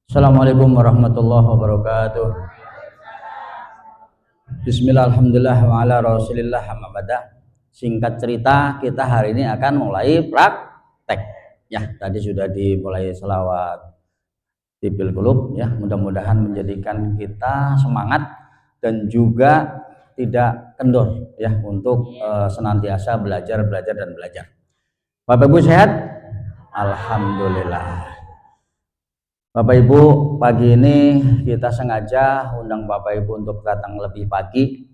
Assalamualaikum warahmatullahi wabarakatuh. Bismillah, alhamdulillah, wa ala rasulillah, amma ba'da. Singkat cerita, kita hari ini akan mulai praktek. Ya, tadi sudah dimulai selawat tibil qulub ya. Mudah-mudahan menjadikan kita semangat dan juga tidak kendor ya untuk senantiasa belajar dan belajar. Bapak Ibu sehat? Alhamdulillah. Bapak Ibu, pagi ini kita sengaja undang Bapak Ibu untuk datang lebih pagi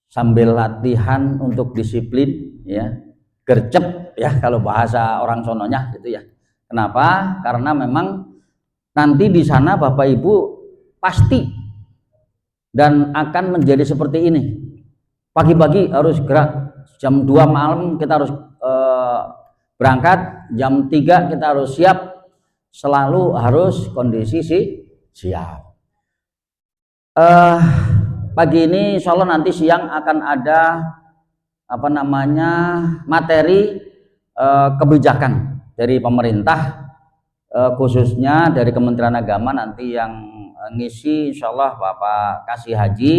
sambil latihan untuk disiplin ya, gercep ya kalau bahasa orang sononya gitu ya. Kenapa? Karena memang nanti di sana Bapak Ibu pasti dan akan menjadi seperti ini. Pagi-pagi harus gerak, jam 2 malam kita harus berangkat, jam 3 kita harus siap. Selalu harus kondisi siap. Pagi ini insya Allah nanti siang akan ada materi kebijakan dari pemerintah, khususnya dari Kementerian Agama. Nanti yang ngisi insya Allah Bapak Kasih Haji,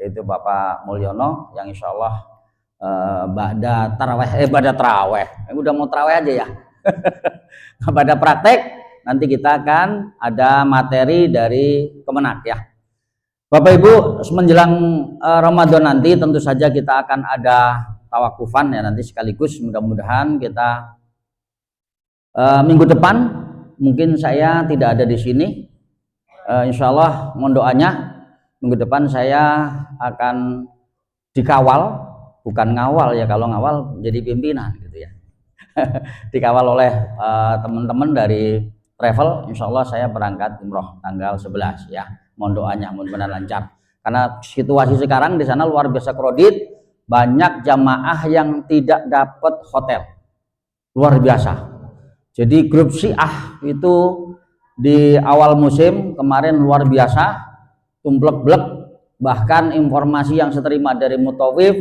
yaitu Bapak Mulyono, yang insya Allah ba'da taraweh, udah mau taraweh aja ya. Pada praktek nanti kita akan ada materi dari Kemenak ya. Bapak Ibu, menjelang Ramadan nanti tentu saja kita akan ada tawakufan ya nanti sekaligus. Mudah-mudahan kita minggu depan mungkin saya tidak ada di sini. Insya Allah mohon doanya minggu depan saya akan dikawal, bukan ngawal ya, kalau ngawal jadi pimpinan gitu ya. Dikawal oleh teman-teman dari travel. Insya Allah saya berangkat umroh tanggal 11 ya. Mohon doanya, mudah-mudahan lancar. Karena situasi sekarang di sana luar biasa kredit, banyak jamaah yang tidak dapat hotel, luar biasa. Jadi grup Syiah itu di awal musim kemarin luar biasa, tumplek-blek. Bahkan informasi yang saya terima dari Mutawif,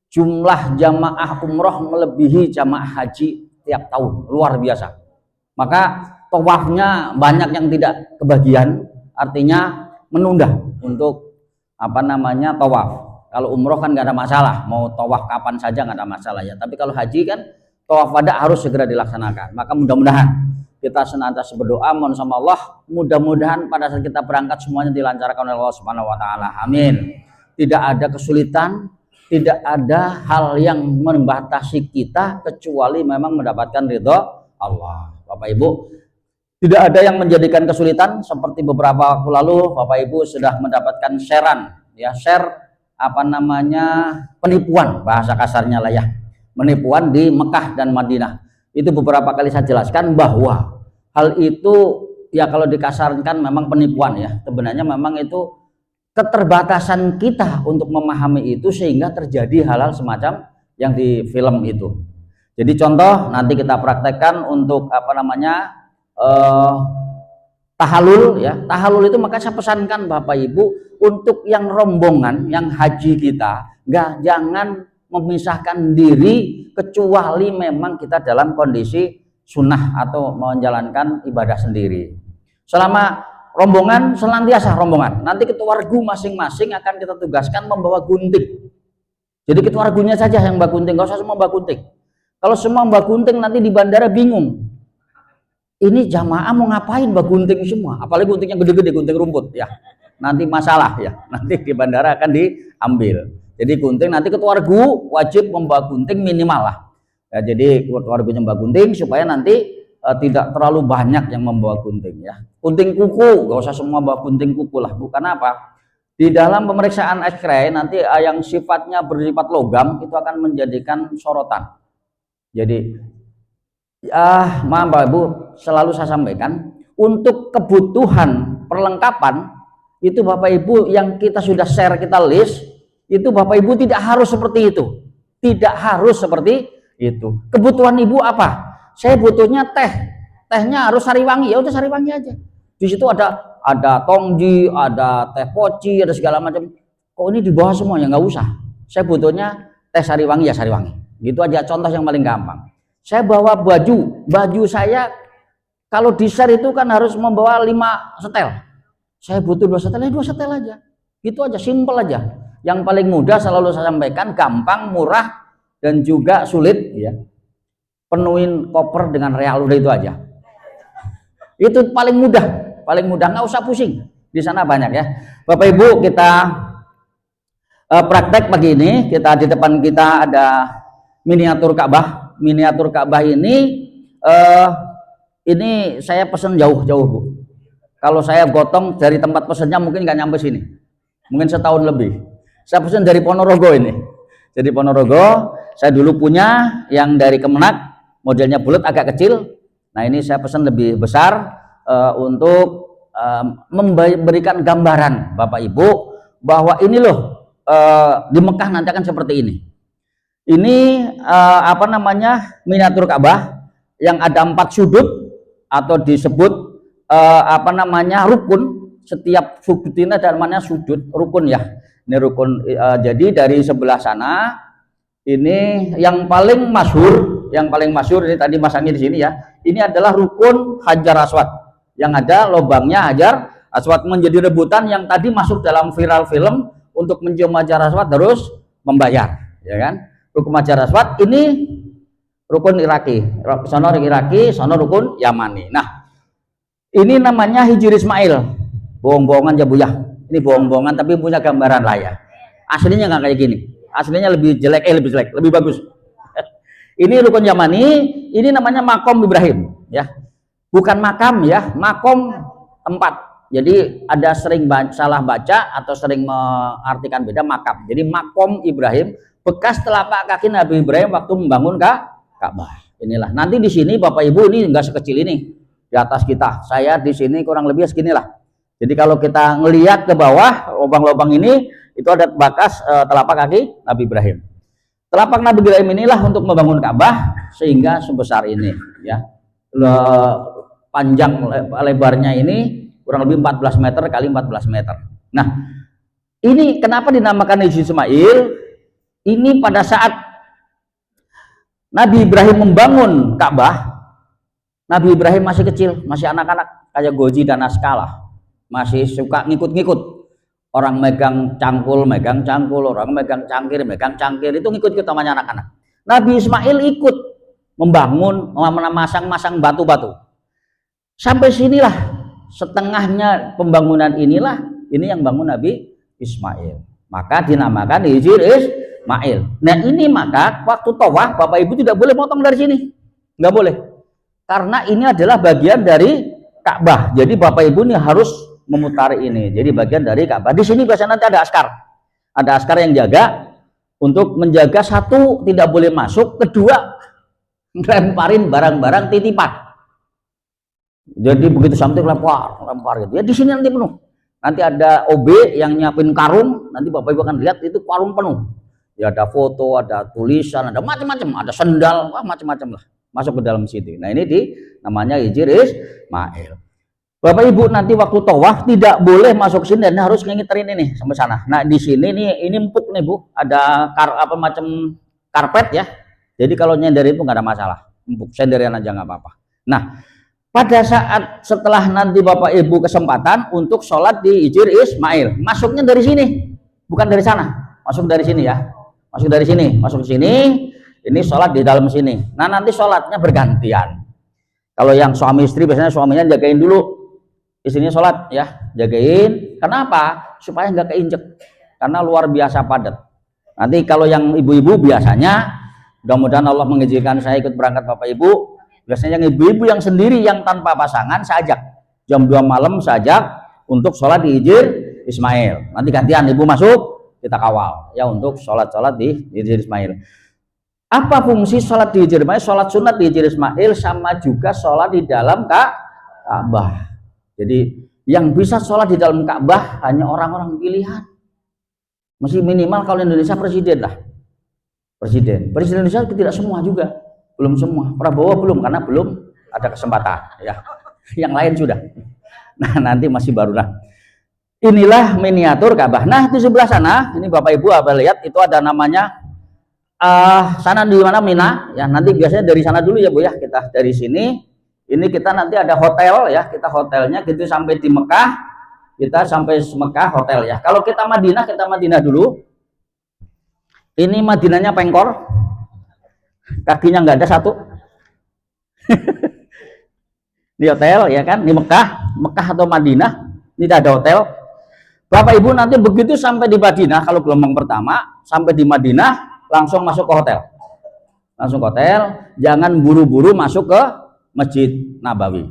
jumlah jamaah umroh melebihi jamaah haji tiap tahun, luar biasa. Maka tawafnya banyak yang tidak kebagian, artinya menunda untuk tawaf. Kalau umroh kan nggak ada masalah, mau tawaf kapan saja nggak ada masalah ya. Tapi kalau haji kan tawaf wada harus segera dilaksanakan. Maka mudah-mudahan kita senantiasa berdoa mohon sama Allah, mudah-mudahan pada saat kita berangkat semuanya dilancarkan oleh Allah Subhanahu wa taala. Amin. Tidak ada kesulitan, tidak ada hal yang membatasi kita kecuali memang mendapatkan ridho Allah. Bapak Ibu, tidak ada yang menjadikan kesulitan. Seperti beberapa waktu lalu Bapak Ibu sudah mendapatkan penipuan, bahasa kasarnya lah ya, penipuan di Mekah dan Madinah. Itu beberapa kali saya jelaskan bahwa hal itu ya kalau dikasarkan memang penipuan ya. Sebenarnya memang itu keterbatasan kita untuk memahami itu sehingga terjadi hal-hal semacam yang di film itu. Jadi contoh nanti kita praktekkan untuk tahalul ya. Tahalul itu maka saya pesankan Bapak Ibu untuk yang rombongan yang haji kita jangan memisahkan diri kecuali memang kita dalam kondisi sunnah atau menjalankan ibadah sendiri. Selama rombongan senantiasa rombongan. Nanti ketua regu masing-masing akan kita tugaskan membawa gunting. Jadi ketua regunya saja yang bawa gunting, nggak usah semua bawa gunting. Kalau semua bawa gunting nanti di bandara bingung. Ini jamaah mau ngapain bawa gunting semua? Apalagi guntingnya gede-gede, gunting rumput ya. Nanti masalah ya. Nanti di bandara akan diambil. Jadi gunting nanti ketua regu wajib membawa gunting minimal lah. Ya, jadi ketua regunya membawa gunting supaya nanti tidak terlalu banyak yang membawa gunting ya. Gunting kuku, gak usah semua bawa gunting kuku lah. Bukan apa? Di dalam pemeriksaan X-ray nanti yang sifatnya bersifat logam itu akan menjadikan sorotan. Jadi maaf Bapak Ibu, selalu saya sampaikan untuk kebutuhan perlengkapan itu Bapak Ibu yang kita sudah share, kita list itu Bapak Ibu tidak harus seperti itu. Tidak harus seperti itu. Kebutuhan Ibu apa? Saya butuhnya tehnya harus Sariwangi, ya udah Sariwangi aja. Di situ ada tongji, ada teh poci, ada segala macam. Kok ini di bawah semua ya nggak usah. Saya butuhnya teh Sariwangi ya Sariwangi. Gitu aja contoh yang paling gampang. Saya bawa baju saya Kalau di share itu kan harus membawa 5 setel. Saya butuh 2 setel, ya 2 setel aja. Gitu aja, simple aja. Yang paling mudah selalu saya sampaikan, gampang, murah, dan juga sulit ya. Penuhin koper dengan real, udah itu aja. Itu paling mudah, nggak usah pusing. Di sana banyak ya. Bapak Ibu, kita praktek pagi ini. Kita di depan kita ada miniatur Ka'bah. Miniatur Ka'bah ini saya pesan jauh-jauh, Bu. Kalau saya gotong dari tempat pesannya mungkin nggak nyampe sini. Mungkin setahun lebih. Saya pesan dari Ponorogo ini. Jadi Ponorogo, saya dulu punya yang dari Kemenak, modelnya bulat agak kecil. Nah, ini saya pesan lebih besar untuk memberikan gambaran Bapak Ibu bahwa ini loh di Mekah nanti akan seperti ini. Ini miniatur Ka'bah yang ada 4 sudut atau disebut rukun. Setiap sudut ini ada namanya sudut rukun ya. Ini rukun. Jadi dari sebelah sana ini yang paling masyhur ini tadi masangnya di sini ya. Ini adalah rukun Hajar Aswad yang ada lubangnya Hajar Aswad, menjadi rebutan yang tadi masuk dalam viral film untuk mencium Hajar Aswad terus membayar, ya kan? Rukun Hajar Aswad ini rukun Iraki, sono rukun Yamani. Nah, ini namanya Hijir Ismail. Bohong-bohongan ya Bu ya. Ini bohong-bohongan tapi punya gambaran lah ya. Aslinya nggak kayak gini. Aslinya lebih jelek, lebih bagus. Ini rukun Yamani, ini namanya makom Ibrahim ya. Bukan makam ya, makom tempat. Jadi ada sering salah baca atau sering mengartikan beda makam. Jadi makom Ibrahim, bekas telapak kaki Nabi Ibrahim waktu membangun Ka'bah. Inilah. Nanti di sini Bapak Ibu ini enggak sekecil ini. Di atas kita. Saya di sini kurang lebih seginilah. Jadi kalau kita ngelihat ke bawah lubang-lubang ini, itu ada bekas telapak kaki Nabi Ibrahim. Telapak Nabi Ibrahim inilah untuk membangun Ka'bah sehingga sebesar ini ya. Panjang lebarnya ini kurang lebih 14 meter kali 14 meter. Nah, ini kenapa dinamakan Hijr Ismail? Ini pada saat Nabi Ibrahim membangun Ka'bah, Nabi Ibrahim masih kecil, masih anak-anak kayak Goji dan Askalah, masih suka ngikut-ngikut. Orang megang cangkul, orang megang cangkir, itu ngikut-ngikut namanya anak-anak. Nabi Ismail ikut membangun, memasang batu-batu. Sampai sinilah setengahnya pembangunan ini yang bangun Nabi Ismail. Maka dinamakan Hijr Ismail. Nah, ini maka waktu tawaf Bapak Ibu tidak boleh potong dari sini. Nggak boleh. Karena ini adalah bagian dari Ka'bah. Jadi Bapak Ibu ini harus memutar ini. Jadi bagian dari Ka'bah. Di sini biasanya nanti ada askar. Ada askar yang jaga untuk menjaga, satu tidak boleh masuk, kedua lemparin barang-barang titipan. Jadi begitu sampai lempar gitu. Ya di sini nanti penuh. Nanti ada OB yang nyiapin karung, nanti Bapak Ibu akan lihat itu karung penuh. Ya ada foto, ada tulisan, ada macam-macam, ada sendal, macam-macam lah masuk ke dalam situ. Nah, ini namanya Hijr Ismail. Bapak Ibu nanti waktu tawaf tidak boleh masuk sini dan harus ngiterin ini sampai sana. Nah, di sini nih ini empuk nih Bu, ada macam karpet ya. Jadi kalau nyender itu nggak ada masalah, empuk, senderan aja nggak apa-apa. Nah, pada saat setelah nanti Bapak Ibu kesempatan untuk sholat di Hijr Ismail, masuknya dari sini, bukan dari sana. Masuk dari sini ya, masuk dari sini, masuk ke sini. Ini sholat di dalam sini. Nah, nanti sholatnya bergantian. Kalau yang suami istri biasanya suaminya jagain dulu, istrinya sholat ya, jagain. Kenapa? Supaya nggak keinjek, karena luar biasa padat. Nanti kalau yang ibu-ibu biasanya, mudah-mudahan Allah mengizinkan saya ikut berangkat Bapak Ibu, biasanya yang ibu-ibu yang sendiri yang tanpa pasangan saya ajak jam 2 malam saya ajak untuk sholat di Hijr Ismail. Nanti gantian ibu masuk, kita kawal ya untuk sholat di Hijr Ismail. Apa fungsi sholat di Hijr Ismail? Sholat sunat di Hijr Ismail sama juga sholat di dalam Ka'bah. Jadi yang bisa sholat di dalam Ka'bah hanya orang-orang pilihan. Mesti minimal kalau Indonesia presiden lah. Presiden Indonesia tidak semua juga. Belum semua. Prabowo belum, karena belum ada kesempatan ya. Yang lain sudah. Nah, nanti masih baru lah. Inilah miniatur Ka'bah. Nah, di sebelah sana, ini Bapak Ibu apa lihat itu ada namanya sana di mana Mina ya. Nanti biasanya dari sana dulu ya Bu ya. Kita dari sini Ini kita nanti ada hotel ya, kita hotelnya gitu sampai di Mekah, kita sampai Mekah hotel ya. Kalau kita Madinah dulu. Ini Madinahnya pengkor, kakinya nggak ada satu. Di hotel ya kan, di Mekah atau Madinah, ini ada hotel. Bapak Ibu nanti begitu sampai di Madinah, kalau gelombang pertama sampai di Madinah langsung masuk ke hotel. Langsung ke hotel, jangan buru-buru masuk ke Masjid Nabawi.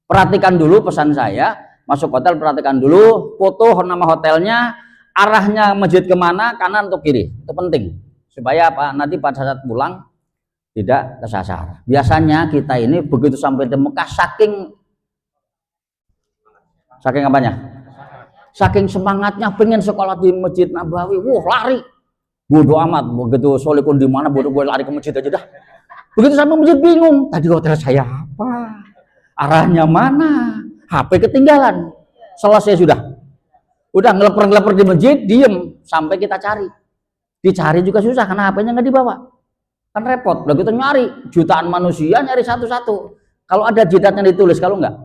Perhatikan dulu pesan saya, masuk hotel perhatikan dulu foto nama hotelnya, arahnya masjid kemana, kanan atau kiri. Itu penting supaya apa? Nanti pada saat pulang tidak kesasar. Biasanya kita ini begitu sampai di Mekah saking apanya? Saking semangatnya pengen sekolah di Masjid Nabawi, lari. Bodoh amat, begitu solikun di mana bodoh gue lari ke masjid aja dah. Begitu sampai masjid bingung, tadi hotel saya apa? Arahnya mana? HP ketinggalan. Selesai sudah. Udah ngeleper-ngeleper di masjid, diem sampai kita cari. Dicari juga susah karena HP-nya nggak dibawa. Kan repot. Udah kita nyari jutaan manusia nyari satu-satu. Kalau ada jidatnya ditulis, kalau enggak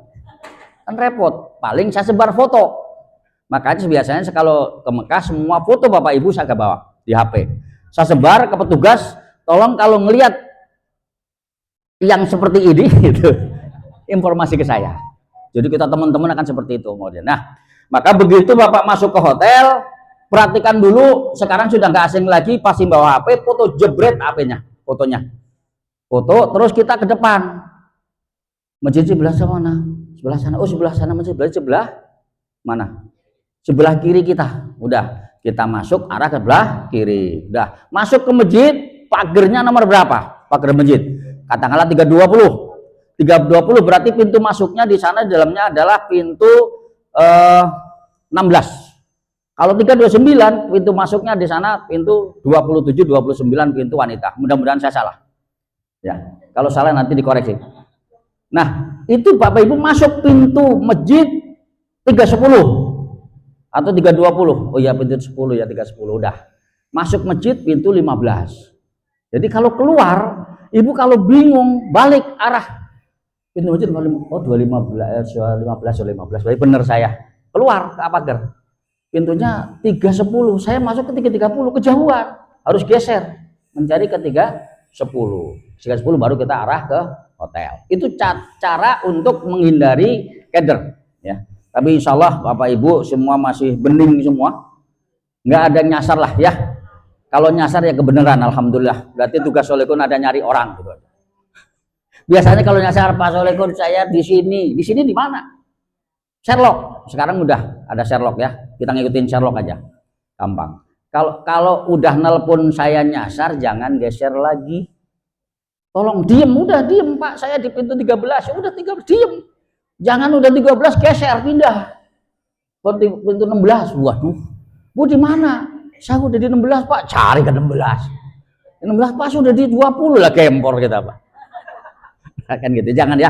kan repot. Paling saya sebar foto. Makanya biasanya kalau ke Mekah semua foto Bapak Ibu saya bawa di HP. Saya sebar ke petugas, tolong kalau ngelihat yang seperti ini gitu, informasi ke saya. Jadi kita teman-teman akan seperti itu model. Nah, maka begitu Bapak masuk ke hotel, perhatikan dulu, sekarang sudah nggak asing lagi, pasti bawa HP, foto jebret HP-nya, fotonya. Foto, terus kita ke depan. Masjid sebelah mana? Sebelah sana. Oh, sebelah sana masjid, sebelah mana? Sebelah kiri kita. Udah, kita masuk arah ke sebelah kiri. Udah, masuk ke masjid, pagernya nomor berapa? Pagar masjid. Katakanlah 320. 320 berarti pintu masuknya di sana di dalamnya adalah pintu 16. Kalau 329 pintu masuknya di sana pintu 27 29 pintu wanita. Mudah-mudahan saya salah. Ya, kalau salah nanti dikoreksi. Nah, itu Bapak Ibu masuk pintu masjid 310 atau 320. Oh iya, pintu 10 ya, 310 udah. Masuk masjid pintu 15. Jadi kalau keluar, Ibu kalau bingung balik arah pintu masjid 215 berarti benar saya. Keluar ke pagar. Pintunya 310. Saya masuk ke 330 kejauhan. Harus geser mencari ke 310. 310 baru kita arah ke hotel. Itu cara untuk menghindari keder ya. Tapi insya Allah Bapak Ibu semua masih bening semua, nggak ada nyasar lah ya. Kalau nyasar ya kebenaran, alhamdulillah. Berarti tugas Solekun ada nyari orang gitu. Biasanya kalau nyasar Pak Solekun saya di sini di mana? Sherlock. Sekarang udah ada Sherlock ya. Kita ngikutin Sherlock aja, gampang. Kalau udah nelpon saya nyasar jangan geser lagi. Tolong diem, udah diem Pak. Saya di pintu 13, ya udah 13 diem. Jangan udah 13 geser pindah pintu 16. Waduh, Bu di mana? Saya udah di 16 Pak. Cari ke 16. 16 Pak sudah di 20 lah kempor kita Pak. Kan gitu, jangan ya.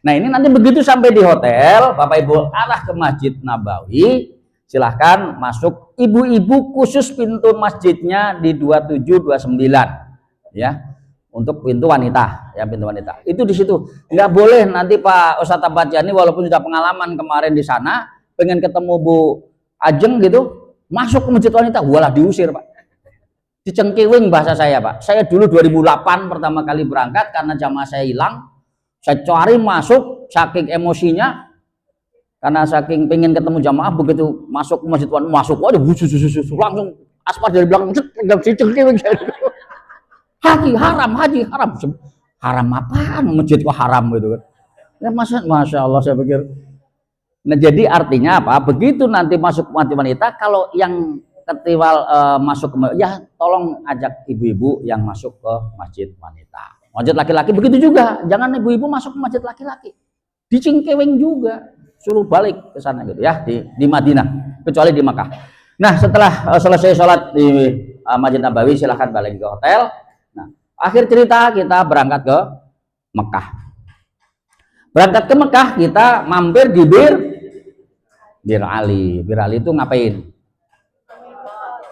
Nah ini nanti begitu sampai di hotel, Bapak Ibu arah ke Masjid Nabawi, silahkan masuk. Ibu-ibu khusus pintu masjidnya di 27 29 ya. Untuk pintu wanita, ya pintu wanita. Itu di situ. Nggak boleh nanti Pak Ustadz Abadjani walaupun sudah pengalaman kemarin di sana, pengen ketemu Bu Ajeng gitu, masuk ke masjid wanita, walah diusir Pak. Dicengkewing bahasa saya Pak. Saya dulu 2008 pertama kali berangkat karena jamaah saya hilang. Saya cari masuk, saking emosinya, karena saking pengen ketemu jamaah, begitu masuk ke masjid wanita, masuk, waduh, langsung aspal dari belakang, dicengkewing saya. Haji haram apaan masjid kok haram gitu kan ya. Masya Allah saya pikir. Nah jadi artinya apa, begitu nanti masuk masjid wanita, kalau yang ketiwal masuk ke ya tolong ajak ibu-ibu yang masuk ke masjid wanita. Masjid laki-laki begitu juga, jangan ibu-ibu masuk ke masjid laki-laki, dicingkeweng juga, suruh balik ke sana gitu ya, di Madinah, kecuali di Makkah. Nah setelah selesai sholat di Masjid Nabawi silahkan balik ke hotel. Akhir cerita kita berangkat ke Mekah. Berangkat ke Mekah kita mampir di Bir Ali. Bir Ali itu ngapain?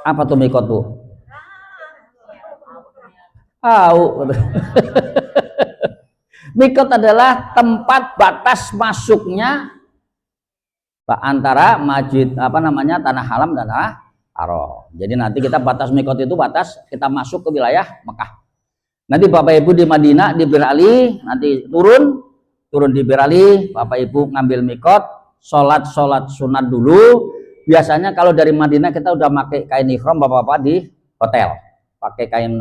Apa tuh mikot Bu? Tahu. Mikot adalah tempat batas masuknya antara masjid tanah haram dan tanah haram. Jadi nanti kita batas mikot itu batas kita masuk ke wilayah Mekah. Nanti Bapak Ibu di Madinah di Bir Ali nanti turun di Bir Ali, Bapak Ibu ngambil mikot, sholat sunat dulu. Biasanya kalau dari Madinah kita udah pakai kain ihram Bapak-bapak di hotel, pakai kain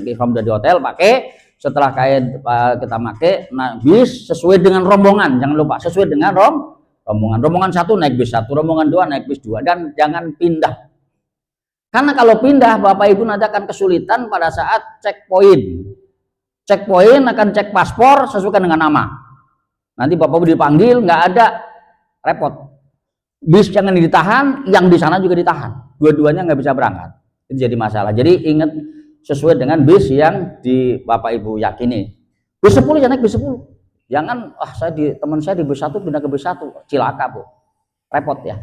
ihram dari hotel pakai. Setelah kain kita pakai, nah bis sesuai dengan rombongan, jangan lupa sesuai dengan rombongan satu naik bis satu, rombongan dua naik bis dua, dan jangan pindah. Karena kalau pindah Bapak Ibu nanti akan kesulitan pada saat checkpoint. Checkpoint akan cek paspor sesuaikan dengan nama. Nanti Bapak Ibu dipanggil nggak ada, repot. Bis jangan ditahan, yang di sana juga ditahan. Dua-duanya nggak bisa berangkat. Itu jadi masalah. Jadi ingat sesuai dengan bis yang di Bapak Ibu yakini. Bis 10 ya naik bis 10. Jangan teman saya di bis 1 pindah ke bis 1, cilaka Bu. Repot ya.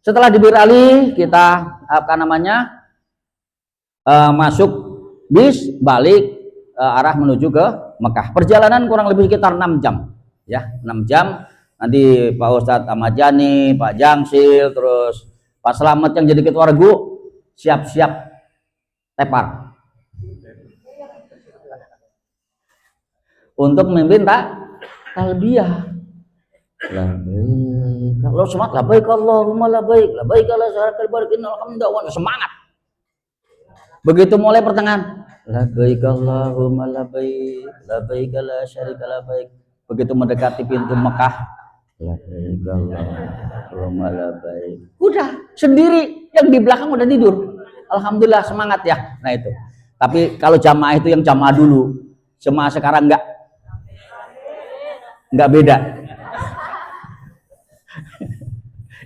Setelah di Bir Ali kita masuk bis balik arah menuju ke Mekah. Perjalanan kurang lebih sekitar 6 jam ya, 6 jam. Nanti Pak Ustadz Ahmad Jani, Pak Jangsil, terus Pak Slamet yang jadi ketua regu siap-siap tepar untuk memimpin talbiyah. Kalau semangat labbaik Allahumma labbaik la syarika lak alhamdulillah, semangat. Begitu mulai pertengahan labbaik Allahumma labbaik la syarika labbaik, begitu mendekati pintu Mekah labbaik Allahumma labbaik, udah sendiri, yang di belakang udah tidur. Alhamdulillah semangat ya. Nah itu. Tapi kalau jamaah itu yang jamaah dulu, jamaah sekarang enggak beda.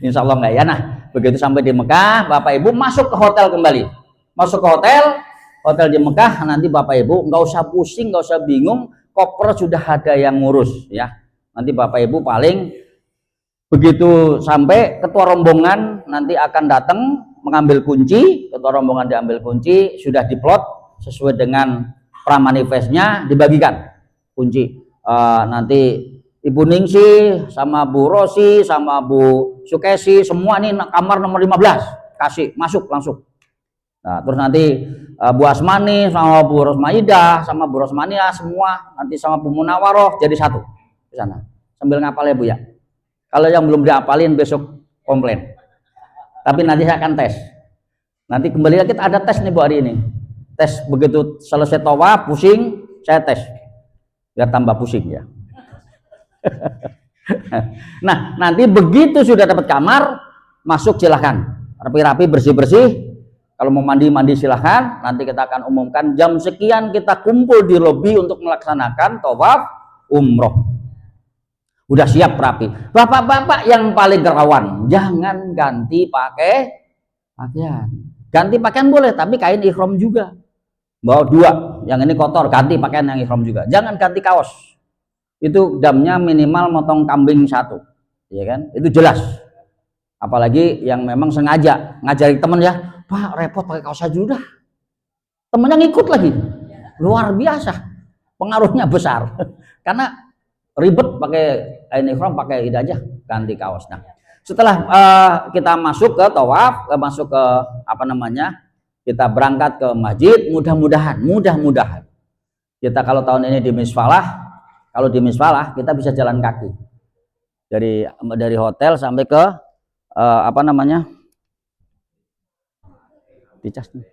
Insya Allah enggak ya. Nah begitu sampai di Mekah, Bapak Ibu masuk ke hotel kembali. Masuk ke hotel di Mekah, nanti Bapak Ibu nggak usah pusing, nggak usah bingung, koper sudah ada yang ngurus ya. Nanti Bapak Ibu paling begitu sampai ketua rombongan nanti akan datang mengambil kunci, ketua rombongan diambil kunci, sudah diplot sesuai dengan pramanifestnya, dibagikan kunci. Nanti Ibu Ningsi sama Bu Rosi sama Bu Sukesi semua ini kamar nomor 15 kasih masuk langsung. Nah, terus nanti Bu Asmani sama Bu Rosmaidah sama Bu Rosmania semua nanti sama Bu Munawaroh jadi satu di sana. Sambil ngapal ya Bu ya. Kalau yang belum diapalin besok komplain. Tapi nanti saya akan tes. Nanti kembali lagi kita ada tes nih Bu hari ini. Tes begitu selesai tawaf pusing, saya tes. Biar tambah pusing ya. Nah, nanti begitu sudah dapat kamar, masuk silahkan. Rapi-rapi, bersih-bersih. Kalau mau mandi silahkan. Nanti kita akan umumkan jam sekian kita kumpul di lobi untuk melaksanakan tawaf umroh. Udah siap rapi. Bapak-bapak yang paling rawan, jangan ganti pakaian. Ganti pakaian boleh, tapi kain ihram juga. Bawa 2, yang ini kotor, ganti pakaian yang ihram juga. Jangan ganti kaos. Itu damnya minimal motong kambing 1, ya kan? Itu jelas. Apalagi yang memang sengaja ngajari temen ya, Pak repot pakai kaos aja udah. Temennya ngikut lagi, luar biasa, pengaruhnya besar. Karena ribet pakai kain ihram, pakai ini aja, ganti kaos. Nah, setelah kita masuk ke tawaf, masuk ke kita berangkat ke masjid, mudah-mudahan kita kalau tahun ini di Misfalah. Kalau di Misfalah kita bisa jalan kaki dari hotel sampai ke dicas nih.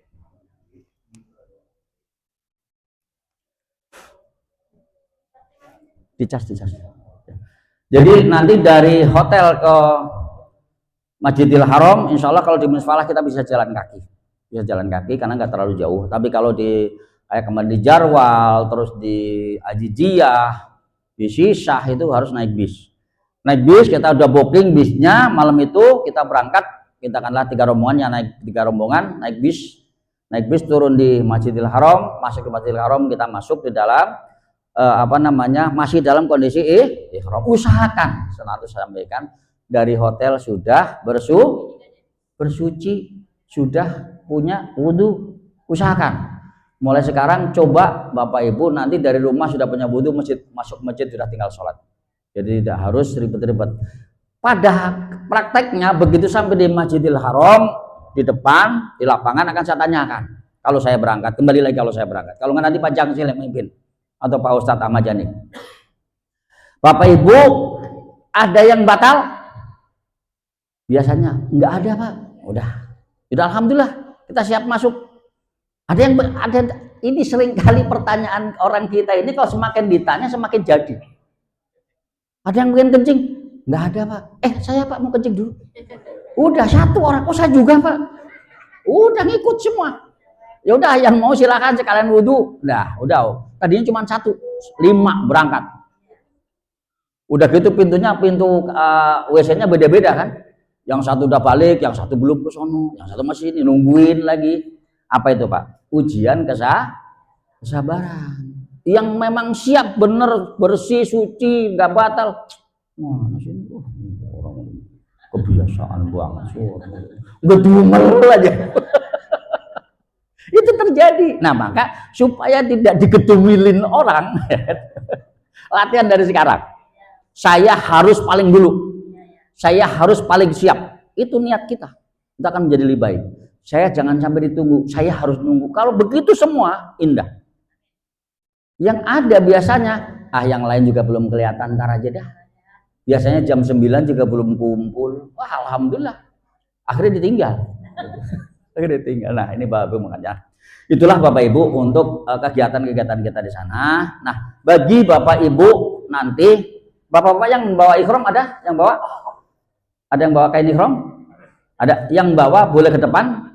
Dicas. Jadi nanti dari hotel ke Masjidil Haram, insya Allah kalau di Misfalah kita bisa jalan kaki karena nggak terlalu jauh. Tapi kalau di kemarin di Jarwal, terus di Ajijiyah, di Sisah itu harus naik bis. Kita udah booking bisnya, malam itu kita berangkat, kita akanlah 3 rombongan yang naik 3 rombongan, naik bis turun di Masjidil Haram, masuk ke Masjidil Haram, kita masuk di dalam masih dalam kondisi ihram. Usahakan, selalu saya sampaikan, dari hotel sudah bersuci, sudah punya wudu, usahakan. Mulai sekarang coba Bapak Ibu nanti dari rumah sudah punya wudhu, masuk masjid sudah tinggal sholat. Jadi tidak harus ribet-ribet. Pada prakteknya begitu sampai di Masjidil Haram, di depan, di lapangan akan saya tanyakan. Kalau saya berangkat, kembali lagi kalau saya berangkat. Kalau nggak nanti Pak Jangsil yang memimpin atau Pak Ustadz Ahmad Jani. Bapak Ibu, ada yang batal? Biasanya nggak ada Pak. Udah alhamdulillah kita siap masuk. Ada ini sering kali pertanyaan orang kita ini kalau semakin ditanya semakin jadi. Ada yang pengen kencing? Nggak ada Pak. Saya Pak mau kencing dulu. Udah satu orang, saya juga Pak. Udah ngikut semua. Ya udah yang mau silakan sekalian wudhu. Udah. Tadinya cuma 1, 5 berangkat. Udah gitu pintu WC-nya beda-beda kan. Yang satu udah balik, yang satu belum ke sono, yang satu masih ini nungguin lagi. Apa itu Pak? Ujian kesabaran. Yang memang siap bener, bersih, suci, nggak batal. Mana sih orang kebiasaan banget, gedumel aja. Itu terjadi. Nah maka supaya tidak digedumilin orang, latihan dari sekarang. Saya harus paling dulu, saya harus paling siap. Itu niat kita akan menjadi lebih baik. Saya jangan sampai ditunggu, saya harus nunggu. Kalau begitu semua indah. Yang ada biasanya, yang lain juga belum kelihatan, ntar aja dah. Biasanya jam 9 juga belum kumpul. Wah alhamdulillah. Akhirnya ditinggal. Nah ini Bapak Ibu makanya. Itulah Bapak Ibu untuk kegiatan-kegiatan kita di sana. Nah bagi Bapak Ibu nanti, Bapak-bapak yang bawa ikhram ada? Yang bawa? Ada yang bawa kain ikhram? Ada yang bawa boleh ke depan.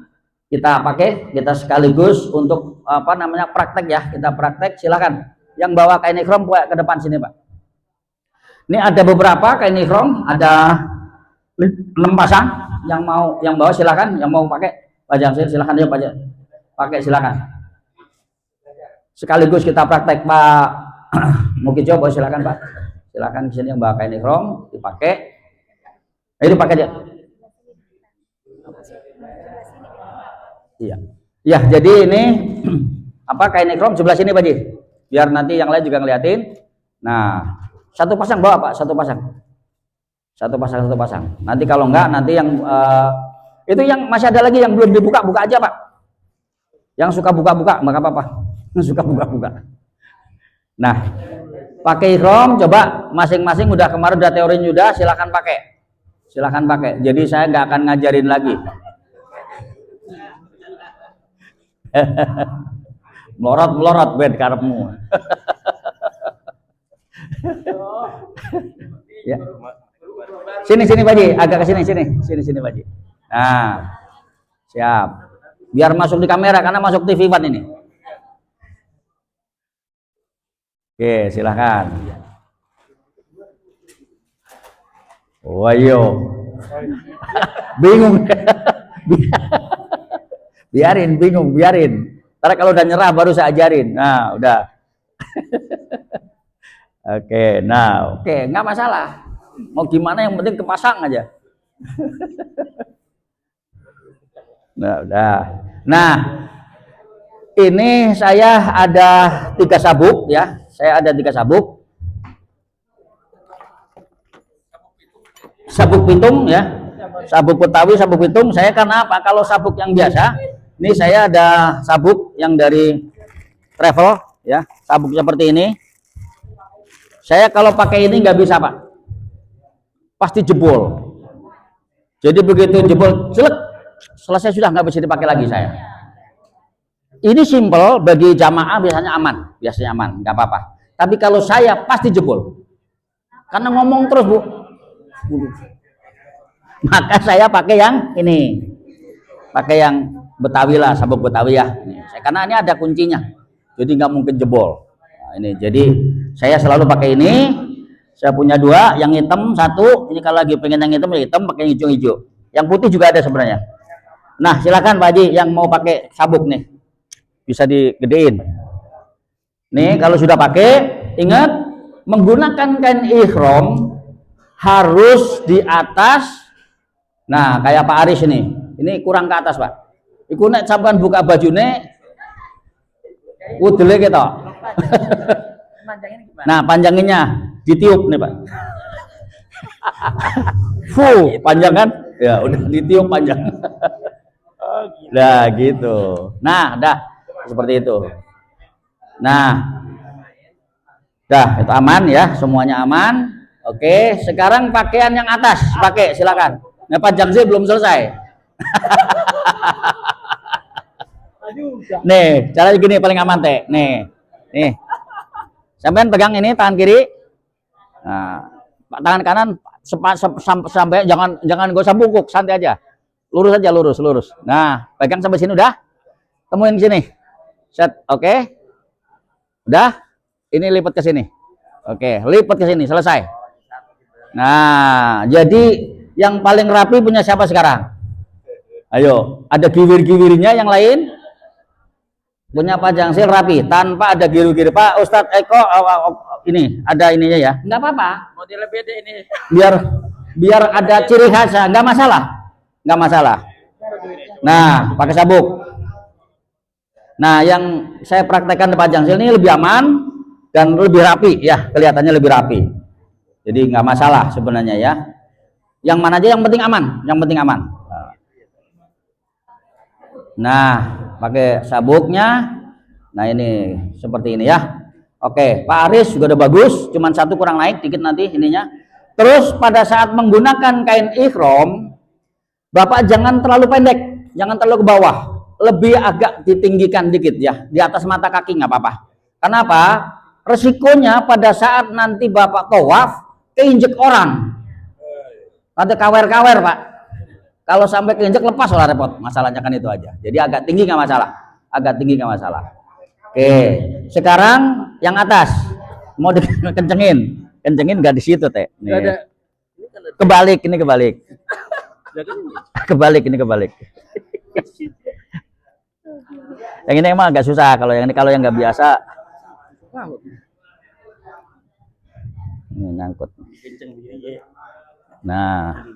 Kita pakai, kita sekaligus untuk praktek ya. Kita praktek, silakan. Yang bawa kain ikhram ke depan sini Pak. Ini ada beberapa kain ikhram, ada 6 pasang. Yang bawa silakan, yang mau pakai Pak Jamsil silakan ya Pak. Pakai silakan. Sekaligus kita praktek Pak Mukijo, silakan Pak. Silakan sini yang bawa kain ikhram dipakai. Itu pakai aja. Iya. Ya, jadi ini kain ikhram sebelah sini Pak Ji. Biar nanti yang lain juga ngeliatin. Nah, satu pasang bawa Pak, satu pasang. Nanti kalau enggak, nanti yang itu yang masih ada lagi yang belum dibuka, buka aja Pak. Yang suka buka-buka, enggak apa-apa. Suka buka-buka. Nah, pakai ikhram, coba masing-masing udah kemarin udah teorinya udah, silakan pakai. Jadi saya nggak akan ngajarin lagi. melorot bed karepmu. Ya. Sini Pak Ji, agak ke sini Pak Ji. Nah, siap. Biar masuk di kamera karena masuk TV Pak ini. Oke, silahkan. Wayo. Bingung. biarin. Ntar kalau udah nyerah baru saya ajarin. Nah, udah. Oke, nggak masalah. Mau gimana yang penting kepasang aja. Nah, udah. Nah, ini saya ada 3 sabuk ya. Saya ada 3 sabuk. Sabuk pitung ya. Sabuk Betawi, sabuk pitung. Saya karena apa? Kalau sabuk yang biasa, ini saya ada sabuk yang dari travel ya. Sabuk seperti ini. Saya kalau pakai ini nggak bisa Pak. Pasti jebol. Jadi begitu jebol, selesai sudah nggak bisa dipakai lagi saya. Ini simple bagi jamaah biasanya aman, nggak apa-apa. Tapi kalau saya pasti jebol, karena ngomong terus Bu. Maka saya pakai yang ini, pakai yang Betawi lah, sabuk Betawi ya. Karena ini ada kuncinya, jadi nggak mungkin jebol. Nah, ini jadi saya selalu pakai ini. Saya punya 2, yang hitam 1. Ini kalau lagi pengen yang hitam pakai hijau-hijau. Yang putih juga ada sebenarnya. Nah, silakan Pak Haji yang mau pakai sabuk nih. Bisa digedein. Nih, kalau sudah pakai, ingat menggunakan kain ihram harus di atas. Nah, kayak Pak Aris ini kurang ke atas Pak. Iku nek sampean buka bajune Udele gitu. Nah, panjanginnya ditiup nih, Pak. Panjang kan? Ya, udah ditiup panjang. Nah, gitu. Nah, dah seperti itu. Nah, dah itu aman ya, semuanya aman. Oke, sekarang pakaian yang atas pakai, silakan. Nah, panjang sih belum selesai. Nih, caranya gini paling aman teh. Nih. Sampean pegang ini tangan kiri. Nah, tangan kanan sampai jangan gak usah bungkuk, santai aja. Lurus aja, lurus. Nah, pegang sampai sini udah. Temuin sini. Set, oke. Udah. Ini lipat ke sini. Oke, lipat ke sini, selesai. Nah, jadi yang paling rapi punya siapa sekarang? Ayo, ada giwir-giwirnya yang lain? Punya Pak Jangsil rapi, tanpa ada giru-giru. Pak Ustadz Eko, ini ada ininya ya? Enggak apa-apa. Model beda ini. Biar ada ciri khasnya, enggak masalah. Nah, pakai sabuk. Nah, yang saya praktekkan di Pak Jangsil ini lebih aman dan lebih rapi ya, kelihatannya lebih rapi. Jadi nggak masalah sebenarnya ya. Yang mana aja yang penting aman, Nah, pakai sabuknya. Nah, ini seperti ini ya. Oke, Pak Aris juga udah bagus, cuman satu kurang naik dikit nanti ininya. Terus pada saat menggunakan kain ihram, Bapak jangan terlalu pendek, jangan terlalu ke bawah, lebih agak ditinggikan dikit ya, di atas mata kaki nggak apa-apa. Kenapa? Resikonya pada saat nanti Bapak tawaf keinjek orang, ada kawer-kawer Pak. Kalau sampai keinjek lepas lah repot, masalahnya kan itu aja. Jadi agak tinggi nggak masalah, Oke, sekarang yang atas mau dikencengin nggak di situ teh. Nih. Kebalik. Kebalik. Yang ini emang agak susah, kalau yang nggak biasa. Ini nyangkut. Nah,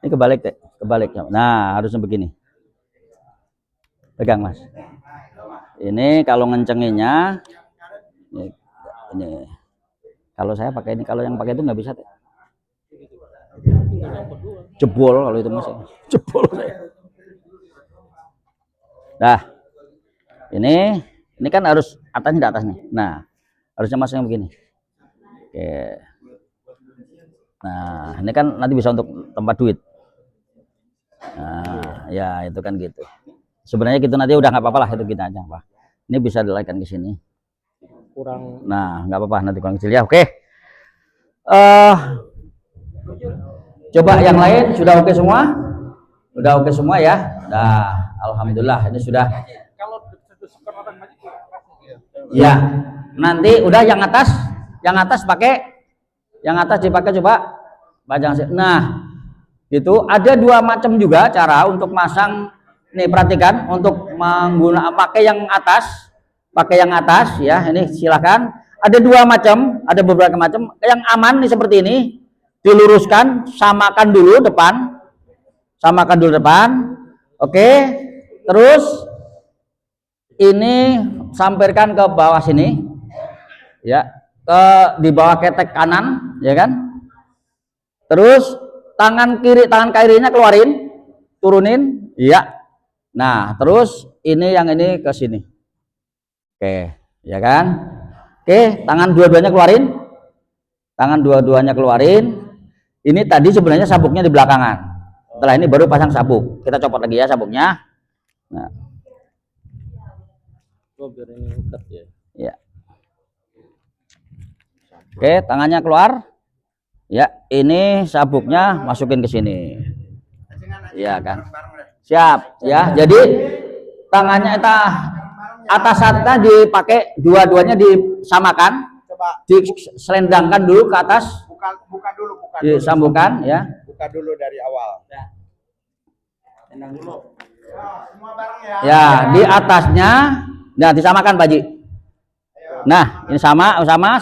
ini kebalik teh, Nah, harusnya begini. Pegang Mas. Ini kalau ngencenginnya, ini. Kalau saya pakai ini, kalau yang pakai itu nggak bisa teh. Jebol kalau itu Mas. Jebol saya. Nah, ini kan harus atasnya di atas nih. Nah, harusnya Mas yang begini. Oke. Nah, ini kan nanti bisa untuk tempat duit. Nah, ya itu kan gitu. Sebenarnya gitu nanti udah nggak apa-apa lah, itu kita aja Pak. Ini bisa dilaikan ke sini. Kurang. Nah, nggak apa-apa nanti kurang kecil ya. Oke. Coba yang lain sudah oke semua? Udah oke semua ya? Nah, alhamdulillah ini sudah. Ya, nanti udah yang atas pakai. Yang atas dipakai coba Pak Jangsil. Nah, itu ada dua macam juga cara untuk masang. Nih perhatikan, untuk menggunakan pakai yang atas ya. Ini silakan. Ada dua macam, ada beberapa macam. Yang aman nih seperti ini, diluruskan, samakan dulu depan. Oke. Terus ini sampirkan ke bawah sini. Ya. Di bawah ketek kanan, ya kan? Terus tangan kirinya keluarin, turunin, iya. Nah, terus yang ini ke sini. Oke, ya kan? Oke, tangan dua-duanya keluarin. Ini tadi sebenarnya sabuknya di belakangan. Setelah ini baru pasang sabuk. Kita copot lagi ya sabuknya. Nah. Biar ini ikat ya. Ya. Oke, tangannya keluar. Ya, ini sabuknya masukin ke sini. Iya kan? Siap, ya. Jadi tangannya atas dipakai, dua-duanya disamakan. Coba diselendangkan dulu ke atas. Buka dulu. Disambungkan ya. Buka dulu dari awal. Tendang dulu. Semua bareng ya. Ya, di atasnya nah disamakan Pak Ji. Nah, ini sama semua,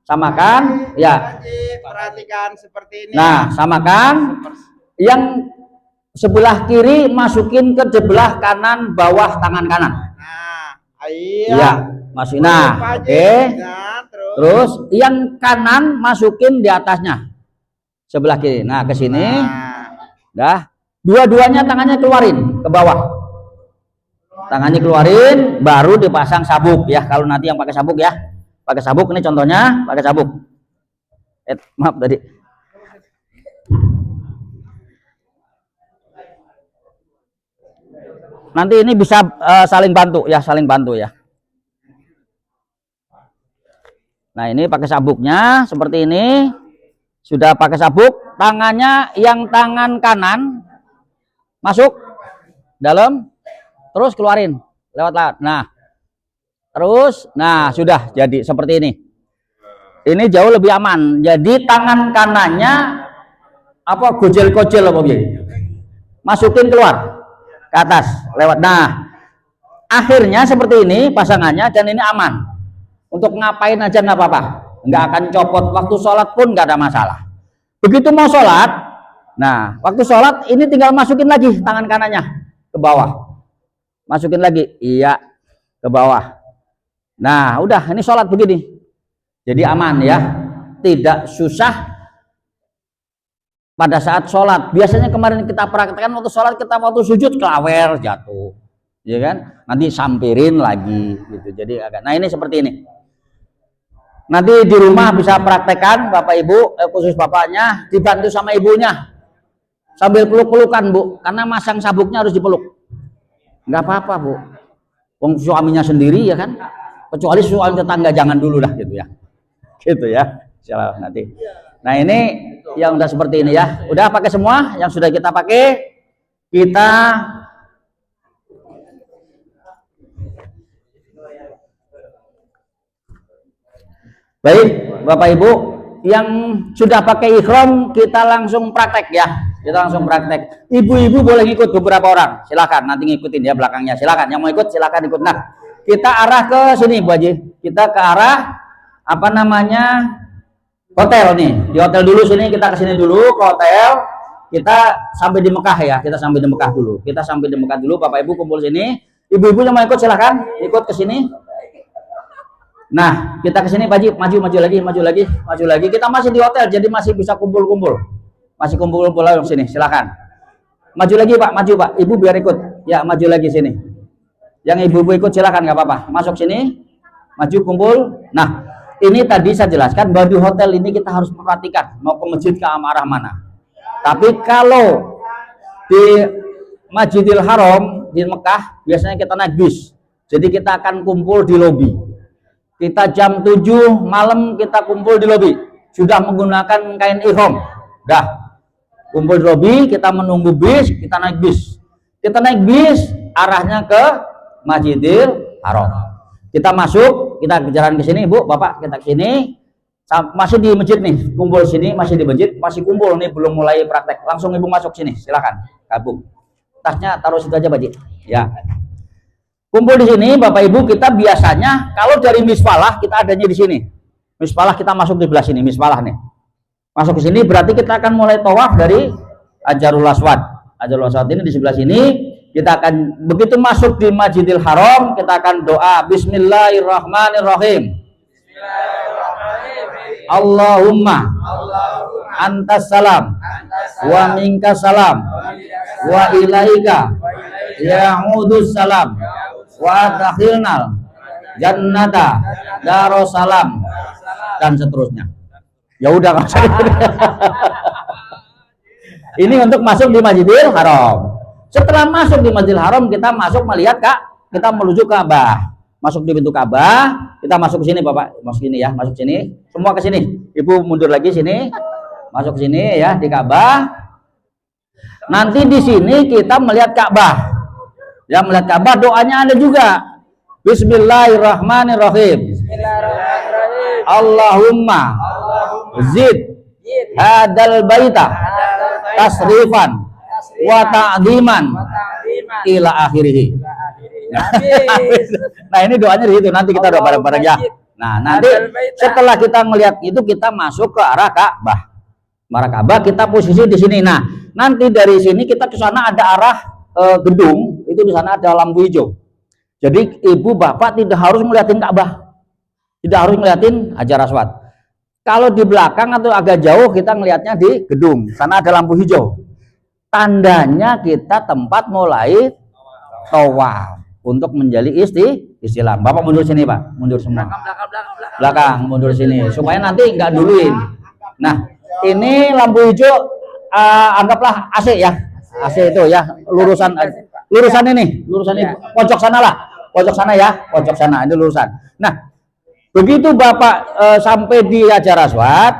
samakan, ya. Perhatikan seperti ini. Nah, samakan. Yang sebelah kiri masukin ke sebelah kanan bawah tangan kanan. Nah, Iya, masih. Nah, oke. Terus yang kanan masukin di atasnya. Sebelah kiri. Nah, ke sini. Dah. Dua-duanya tangannya keluarin ke bawah. Tangannya keluarin, baru dipasang sabuk ya. Kalau nanti yang pakai sabuk ya. Pakai sabuk, ini contohnya pakai sabuk. Maaf tadi. Nanti ini bisa saling bantu ya, saling bantu ya. Nah, ini pakai sabuknya seperti ini. Sudah pakai sabuk, tangannya yang tangan kanan masuk dalam, terus keluarin lewat laut. Nah, terus, nah sudah jadi seperti ini. Ini jauh lebih aman. Jadi tangan kanannya apa gojel-gojel apa biar masukin keluar ke atas lewat. Nah, akhirnya seperti ini pasangannya dan ini aman. Untuk ngapain aja nggak apa-apa. Nggak akan copot, waktu sholat pun nggak ada masalah. Begitu mau sholat, nah waktu sholat ini tinggal masukin lagi tangan kanannya ke bawah, masukin lagi, iya ke bawah. Nah udah, ini sholat begini, jadi aman ya, tidak susah pada saat sholat. Biasanya kemarin kita praktekkan waktu sholat, kita waktu sujud kelawer jatuh, ya kan? Nanti sampirin lagi gitu. Jadi agak. Nah ini seperti ini. Nanti di rumah bisa praktekkan Bapak Ibu, khusus bapaknya dibantu sama ibunya sambil peluk-pelukan Bu, karena masang sabuknya harus dipeluk. Nggak apa-apa Bu, wong suaminya sendiri ya kan, kecuali suami tetangga jangan dulu lah gitu ya, gitu ya. Insyaallah nanti. Nah ini yang udah seperti ini ya, udah pakai semua yang sudah kita pakai, kita baik Bapak Ibu yang sudah pakai ikhram, kita langsung praktek ya, kita langsung praktek. Ibu-ibu boleh ikut beberapa orang, silakan nanti ngikutin ya belakangnya, silakan yang mau ikut silakan ikut. Nah kita arah ke sini Bu Haji, kita ke arah apa namanya hotel nih, di hotel dulu sini, kita ke sini dulu ke hotel, kita sampai di Mekah ya, kita sampai di Mekah dulu, kita sampai di Mekah dulu. Bapak Ibu kumpul sini, ibu-ibu yang mau ikut silakan ikut ke sini. Nah, kita ke sini Pak Haji, maju lagi. Kita masih di hotel, jadi masih bisa kumpul-kumpul. Masih kumpul-kumpul lagi sini, silakan. Maju lagi Pak, maju Pak. Ibu biar ikut. Ya, maju lagi sini. Yang ibu-ibu ikut silakan, nggak apa-apa. Masuk sini, maju kumpul. Nah, ini tadi saya jelaskan bahwa di hotel ini kita harus perhatikan mau ke masjid ke arah mana. Tapi kalau di Masjidil Haram di Mekah biasanya kita naik bis. Jadi kita akan kumpul di lobi. Kita jam 7 malam kita kumpul di lobi, sudah menggunakan kain ihram, dah kumpul di lobi, kita menunggu bis, kita naik bis arahnya ke Masjidil Haram. Kita masuk, kita jalan ke sini Bu, Bapak, kita ke sini, masih di masjid nih, kumpul sini, masih di masjid, masih kumpul nih, belum mulai praktek, langsung Ibu masuk sini, silakan gabung. Tasnya taruh situ aja Pak Haji, ya. Kumpul di sini Bapak Ibu, kita biasanya kalau dari misfalah kita adanya di sini. Misfalah kita masuk di belah sini, misfalah nih. Masuk ke sini berarti kita akan mulai tawaf dari Hajarul Aswad. Hajarul Aswad ini di sebelah sini. Kita akan begitu masuk di Masjidil Haram, kita akan doa Bismillahirrahmanirrahim. Allahumma antas salam wa minkas salam wa ilaika ya'udus salam wa dakhilnal jannata darussalam dan seterusnya. Ya udah kan. Ini untuk masuk di Masjidil Haram. Setelah masuk di Masjidil Haram, kita masuk melihat kita menuju Ka'bah. Masuk di pintu Ka'bah, kita masuk ke sini Bapak, masuk sini ya, masuk sini. Semua ke sini. Ibu mundur lagi sini. Masuk ke sini ya di Ka'bah. Nanti di sini kita melihat Ka'bah. Ya, melihat Ka'bah, doanya ada juga. Bismillahirrahmanirrahim. Allahumma zid hadal baita tasrifan wa ta'ziman ila akhirih. Nah, ini doanya di situ. Nanti kita doa bareng-bareng ya. Nah, nanti setelah kita melihat itu, kita masuk ke arah Ka'bah. Arah Ka'bah, kita posisi di sini. Nah, nanti dari sini kita ke sana ada arah gedung, itu di sana ada lampu hijau. Jadi ibu bapak tidak harus ngeliatin Ka'bah, tidak harus ngeliatin Hajar Aswad. Kalau di belakang atau agak jauh kita ngelihatnya di gedung, sana ada lampu hijau. Tandanya kita tempat mulai tawaf untuk menjadi istilam. Bapak mundur sini Pak, mundur semua. Belakang, mundur sini supaya nanti nggak duluin. Nah, ini lampu hijau anggaplah AC ya, AC itu ya, lurusan ini, pojok sana lah, pojok sana ya, pojok sana itu lurusan. Nah, begitu Bapak sampai di Hajar Aswad,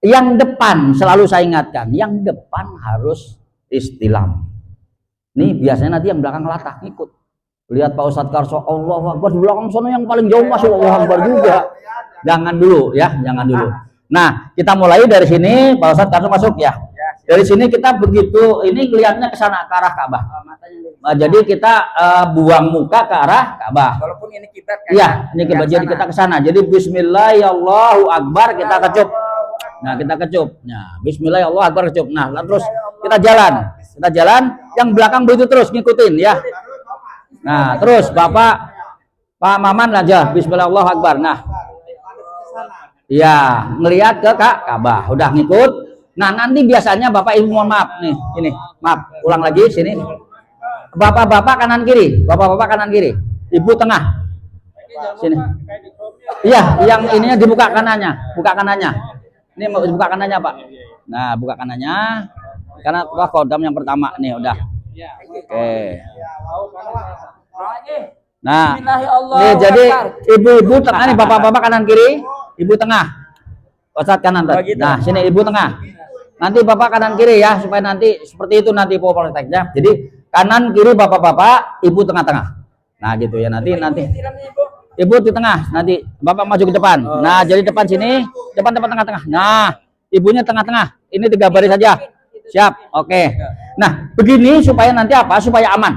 yang depan selalu saya ingatkan, yang depan harus istilam. Nih biasanya nanti yang belakang latah ngikut. Lihat Pak Ustadz Karso, Allahu Akbar, di belakang sana yang paling jauh masih Allahu Akbar juga. Jangan dulu ya, jangan dulu. Nah, kita mulai dari sini, Pak Ustadz Karso masuk ya. Dari sini kita begitu, ini lihatnya ke sana, ke arah Ka'bah. Nah, jadi kita buang muka ke arah Ka'bah. Walaupun ini kita iya, ini jadi kita ke sana. Jadi bismillah Allahu Akbar kita kecup. Nah, kita kecup. Nah, bismillah Allahu Akbar kecup. Nah, terus kita jalan. Kita jalan, yang belakang begitu terus ngikutin ya. Nah, terus Bapak Pak Maman aja bismillah Allahu Akbar. Nah, iya, ngelihat ke Ka'bah, udah ngikut. Nah, nanti biasanya Bapak Ibu mohon maaf nih, ini, maaf, ulang lagi sini. Bapak-bapak kanan kiri, bapak-bapak kanan kiri. Ibu tengah. Sini. Iya, yang ininya dibuka kanannya, buka kanannya. Ini mau dibuka kanannya, Pak. Nah, buka kanannya. Karena wah kodam yang pertama nih udah. Oke. Nah, nih jadi ibu-ibu tengah nih, bapak-bapak kanan kiri, ibu tengah. Ustadz kanan. Nah, sini ibu tengah. Nanti bapak kanan kiri ya, supaya nanti seperti itu nanti prakteknya. Jadi kanan kiri bapak-bapak, ibu tengah-tengah. Nah, gitu ya nanti. Ibu di tengah, nanti bapak maju ke depan. Nah, jadi depan sini, depan tengah-tengah. Nah, ibunya tengah-tengah. Ini 3 baris saja. Siap, oke. Nah, begini supaya nanti apa? Supaya aman.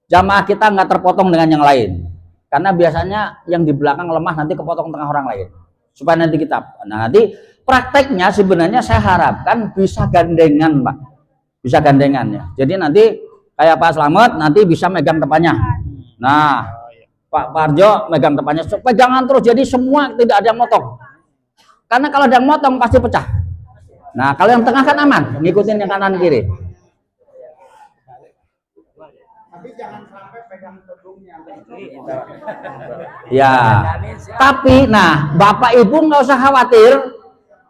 Jamaah kita nggak terpotong dengan yang lain. Karena biasanya yang di belakang lemah nanti kepotong tengah orang lain. Supaya nanti kita. Nah, nanti prakteknya sebenarnya saya harapkan bisa gandengan, Pak. Bisa gandengan ya. Jadi nanti kayak Pak Slamet nanti bisa megang depannya. Nah, Pak Parjo megang depannya. Pegangan terus. Jadi semua tidak ada yang motong. Karena kalau ada yang motong pasti pecah. Nah, kalau yang tengah kan aman, ngikutin yang kanan kiri. Tapi jangan sampai pegang gedungnya. Ya. Tapi, nah, Bapak Ibu nggak usah khawatir.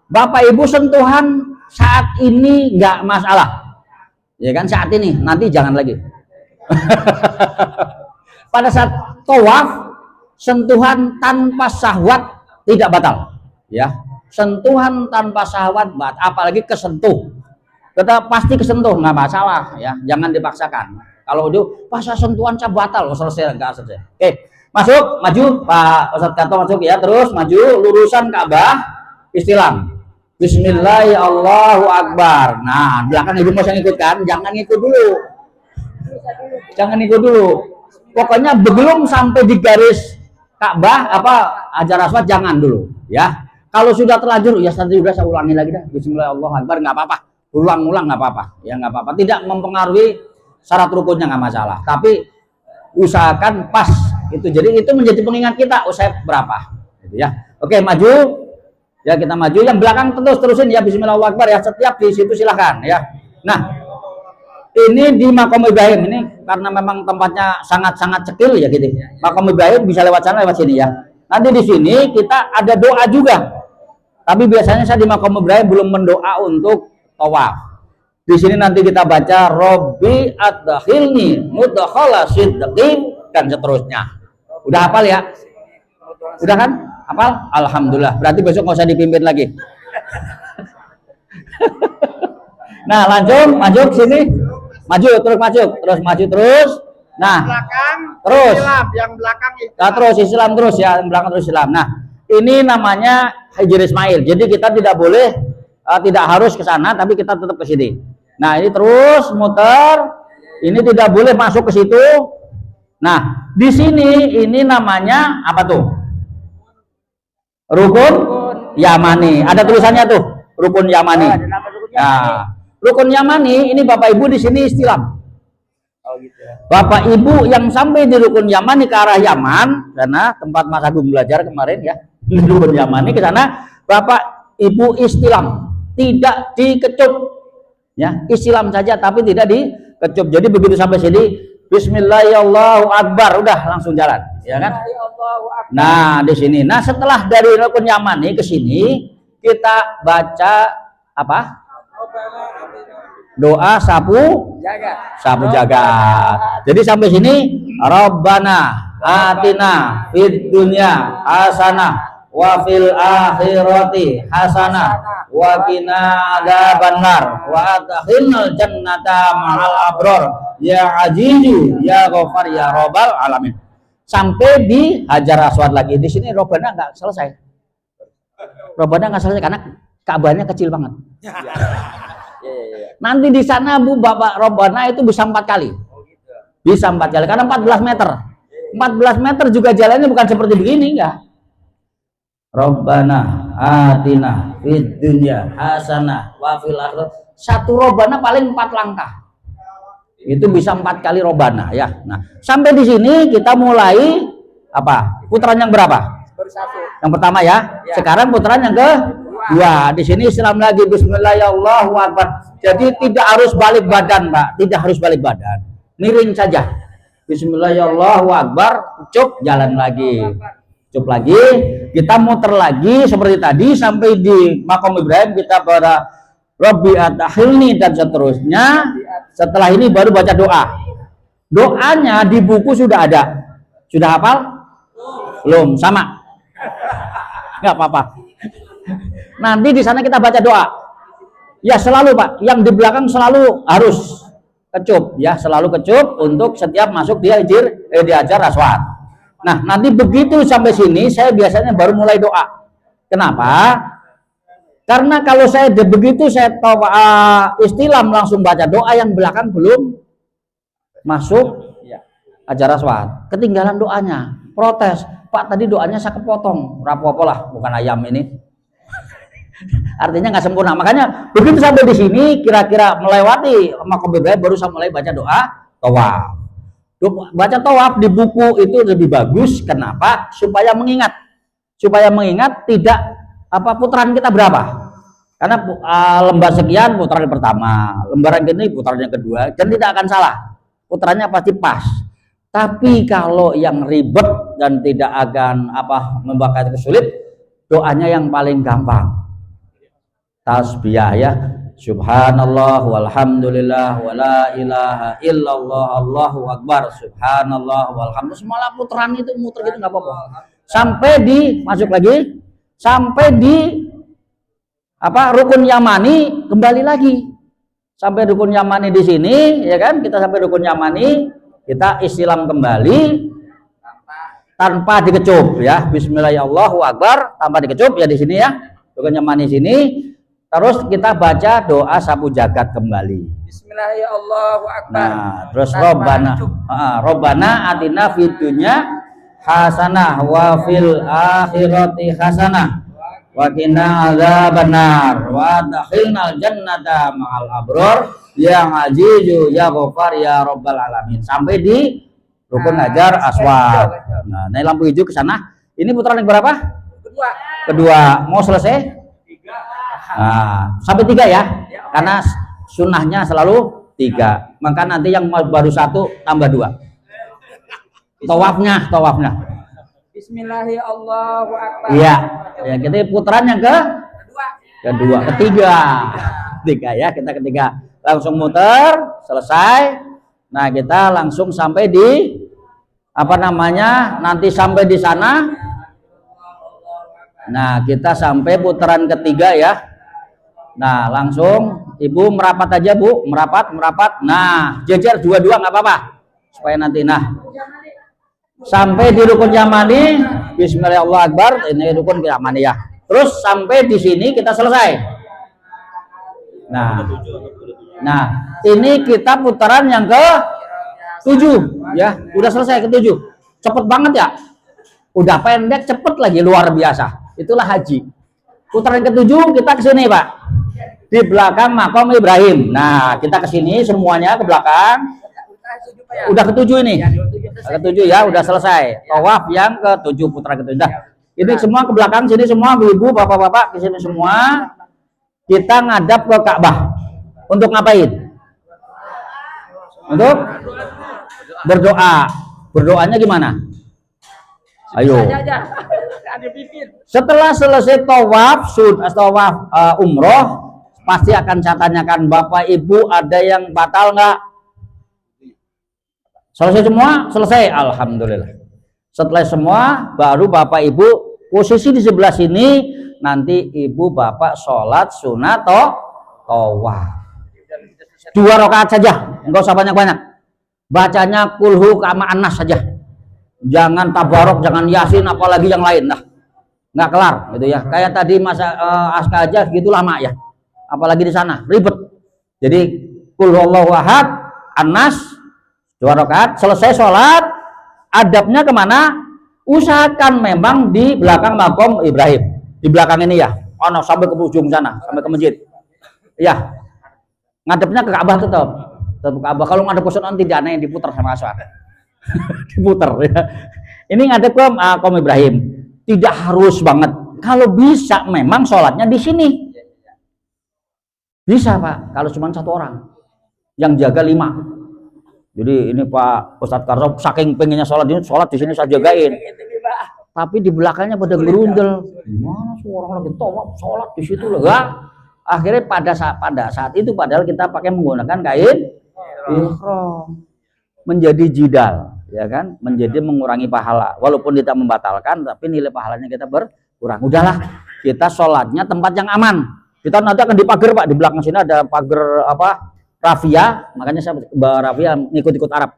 Bapak Ibu sentuhan saat ini nggak masalah. Ya kan saat ini, nanti jangan lagi. Pada saat tawaf, sentuhan tanpa syahwat tidak batal. Ya. Sentuhan tanpa syahwat apalagi kesentuh, kita pasti kesentuh nggak masalah ya, jangan dipaksakan. Kalau itu pas sentuhan saya batal, selesai nggak selesai. Oke, masuk, maju Pak Ustadz Karto masuk ya, terus maju lurusan Ka'bah, istilam bismillah Allahu Akbar. Nah, belakang ibu mau ikut kan, jangan ikut dulu, pokoknya belum sampai di garis Ka'bah Hajar Aswad jangan dulu ya. Kalau sudah terlanjur ya nanti udah saya ulangi lagi dah. Bismillah Allahu Akbar nggak apa-apa. Ulang-ulang nggak apa-apa. Ya nggak apa-apa. Tidak mempengaruhi syarat rukunnya nggak masalah. Tapi usahakan pas itu. Jadi itu menjadi pengingat kita. Usai berapa? Gitu ya. Oke maju. Ya kita maju. Yang belakang terusin ya Bismillah Allahu Akbar ya. Setiap di situ silahkan ya. Nah ini di Makom Ibrahim ini karena memang tempatnya sangat-sangat kecil ya gitu. Makom Ibrahim bisa lewat sana lewat sini ya. Nanti di sini kita ada doa juga. Tapi biasanya saya di Makom Ibrahim belum mendoa untuk tawaf. Di sini nanti kita baca Robbi adkhilni mudkhala sidqin dan seterusnya. Udah hafal ya? Udah kan? Hafal? Alhamdulillah. Berarti besok nggak usah dipimpin lagi. Nah, langsung maju ke sini. Maju terus. Nah, belakang terus Islam, yang belakang Islam. Nah, terus Islam terus ya, yang belakang terus Islam. Nah, ini namanya Hajar Ismail. Jadi kita tidak boleh tidak harus ke sana, tapi kita tetap ke sini. Nah, ini terus muter. Ini tidak boleh masuk ke situ. Nah, di sini ini namanya apa tuh? Rukun Yamani. Ada tulisannya tuh, Rukun Yamani. Nah, Rukun Yamani ini Bapak Ibu di sini istilam. Oh gitu. Bapak Ibu yang sampai di Rukun Yamani ke arah Yaman, karena tempat Mas Agung belajar kemarin ya, di Rukun Yamani ke sana, Bapak Ibu istilam, tidak dikecup. Ya, istilam saja tapi tidak dikecup. Jadi begitu sampai sini, Bismillahirrahmanirrahim, udah langsung jalan, ya kan? Nah, di sini. Nah, setelah dari Rukun Yamani ke sini, kita baca apa? Doa sapu jagat. Jadi sampai sini Rabbana atina fid dunya hasanah wa fil akhirati hasanah wa qina adzabannar wa adkhilnal jannata ma'al abror ya azizu ya ghafar ya rabbal alamin. Sampai di Hajar Aswad lagi. Di sini Rabbana nggak selesai. Rabbana nggak selesai karena Ka'bahnya kecil banget. Nanti di sana Bu Bapak Robbana itu bisa 4 kali. Bisa 4 kali karena 14 meter. 14 meter juga jalannya bukan seperti begini enggak. Robbana atina fid dunya hasanah wa fil akhirati. Satu Robbana paling 4 langkah. Itu bisa 4 kali Robbana ya. Nah, sampai di sini kita mulai apa? Putaran yang berapa? Yang pertama ya. Sekarang putaran yang kedua. Di sini Islam lagi Bismillahirrahmanirrahim. Jadi tidak harus balik badan, Pak. Tidak harus balik badan. Miring saja. Bismillahirrahmanirrahim. Cup jalan lagi. Cup lagi. Kita muter lagi seperti tadi sampai di Maqam Ibrahim kita pada Rabbi atahilni dan seterusnya. Setelah ini baru baca doa. Doanya di buku sudah ada. Sudah hafal? Belum, sama. Enggak apa-apa. Nanti di sana kita baca doa. Ya selalu Pak, yang di belakang selalu harus kecup ya, selalu kecup untuk setiap masuk di Hajar Aswad. Nah, nanti begitu sampai sini saya biasanya baru mulai doa. Kenapa? Karena kalau saya begitu saya istilam langsung baca doa, yang belakang belum masuk Hajar Aswad. Ketinggalan doanya, protes. Pak tadi doanya saya kepotong. Rapopo lah, bukan ayam ini. Artinya nggak sempurna. Makanya begitu sampai di sini kira-kira melewati Maqam Ibrahim baru saya mulai baca doa tawaf. Baca tawaf di buku itu lebih bagus. Kenapa? Supaya mengingat. Supaya mengingat tidak apa putaran kita berapa. Karena lembar sekian putaran pertama, lembaran ini putaran yang kedua, dan tidak akan salah. Putarannya pasti pas. Tapi kalau yang ribet dan tidak akan membakar kesulit, doanya yang paling gampang. Tasbihah ya, subhanallah walhamdulillah wala ilaha illallah Allahu akbar, subhanallah walhamdulillah. Semua putaran itu muter gitu nggak apa-apa. Sampai di masuk lagi, sampai di Rukun Yamani kembali lagi. Sampai Rukun Yamani di sini ya kan, kita sampai Rukun Yamani, kita istilam kembali tanpa dikecup ya. Bismillahirrahmanirrahim tanpa dikecup ya di sini ya. Rukun Yamani sini. Terus kita baca doa sapu jagat kembali. Bismillahirrahmanirrahim. Nah, terus Robbana atina fid dunya hasanah wa fil akhirati hasanah wa qina adzabannar wa adkhilnal jannata ma'al abror ya azizu ya ghafar ya rabbal alamin. Sampai di Rukun Hajar Aswad. Nah, naik lampu hijau ke sana. Ini putaran yang berapa? Kedua. Mau selesai? Nah, sampai 3 ya, karena sunnahnya selalu 3. Maka nanti yang baru 1 tambah 2. Tawafnya. Bismillahirrahmanirrahim. Iya, ya kita putaran yang kedua, ketiga ya, kita ketiga langsung muter, selesai. Nah, kita langsung sampai di nanti sampai di sana. Nah, kita sampai putaran ketiga ya. Nah, langsung Ibu merapat aja Bu, merapat. Nah, jejer dua-dua nggak apa-apa, supaya nanti. Nah, sampai di Rukun Yamani, Bismillahirrahmanirrahim, ini Rukun Yamani ya. Terus sampai di sini kita selesai. Nah, ini kita putaran yang ke-7 ya, udah selesai ke-7. Cepet banget ya, udah pendek cepet lagi, luar biasa. Itulah haji. Putaran ke-7 kita ke sini Pak, di belakang Maqam Ibrahim. Nah, kita ke sini semuanya ke belakang. Udah ketujuh ini. Ketujuh ya, udah selesai. Tawaf yang ketujuh, putra ketujuh. Ini semua ke belakang sini semua, ibu, bapak-bapak ke sini semua. Kita ngadap ke Ka'bah. Untuk ngapain? Untuk berdoa. Berdoanya gimana? Ayo. Setelah selesai tawaf, umroh, pasti akan saya tanyakan, Bapak Ibu ada yang batal nggak? Selesai semua? Selesai, alhamdulillah. Setelah semua, baru Bapak Ibu posisi di sebelah sini. Nanti Ibu Bapak sholat sunat tawaf. 2 rakaat saja, enggak usah banyak-banyak. Bacanya kulhu kama anas saja. Jangan tabarok, jangan yasin, apalagi yang lain lah. Nggak kelar gitu ya. Kayak tadi masa aska aja gitu lama ya. Apalagi di sana ribet. Jadi kulhu Allahu ahad, anas 2 rakaat, selesai sholat. Adabnya kemana? Usahakan memang di belakang makom Ibrahim, di belakang ini ya, sampai ke ujung sana, sampai ke masjid. Ya, ngadepnya ke Ka'bah tetap ke Ka'bah. Kalau ngadep ke sana tidak ada yang diputar sama aswar. Diputar ya. Ini ngadep ke makom Ibrahim. Tidak harus banget. Kalau bisa memang sholatnya di sini. Bisa Pak. Kalau cuma 1 orang, yang jaga 5. Jadi ini Pak Ustadz Karso saking pengennya sholat di sini saya jagain. Tapi di belakangnya pada gerundel. Gimana seorang lagi tawaf sholat di situ loh? Enggak. Akhirnya pada saat itu padahal kita pakai menggunakan kain ihram, menjadi jidal, ya kan? Menjadi mengurangi pahala. Walaupun tidak membatalkan, tapi nilai pahalanya kita berkurang. Udahlah, kita sholatnya tempat yang aman. Kita nanti akan dipagar Pak, di belakang sini ada pagar rafia, makanya saya bawa rafia ngikut-ikut Arab.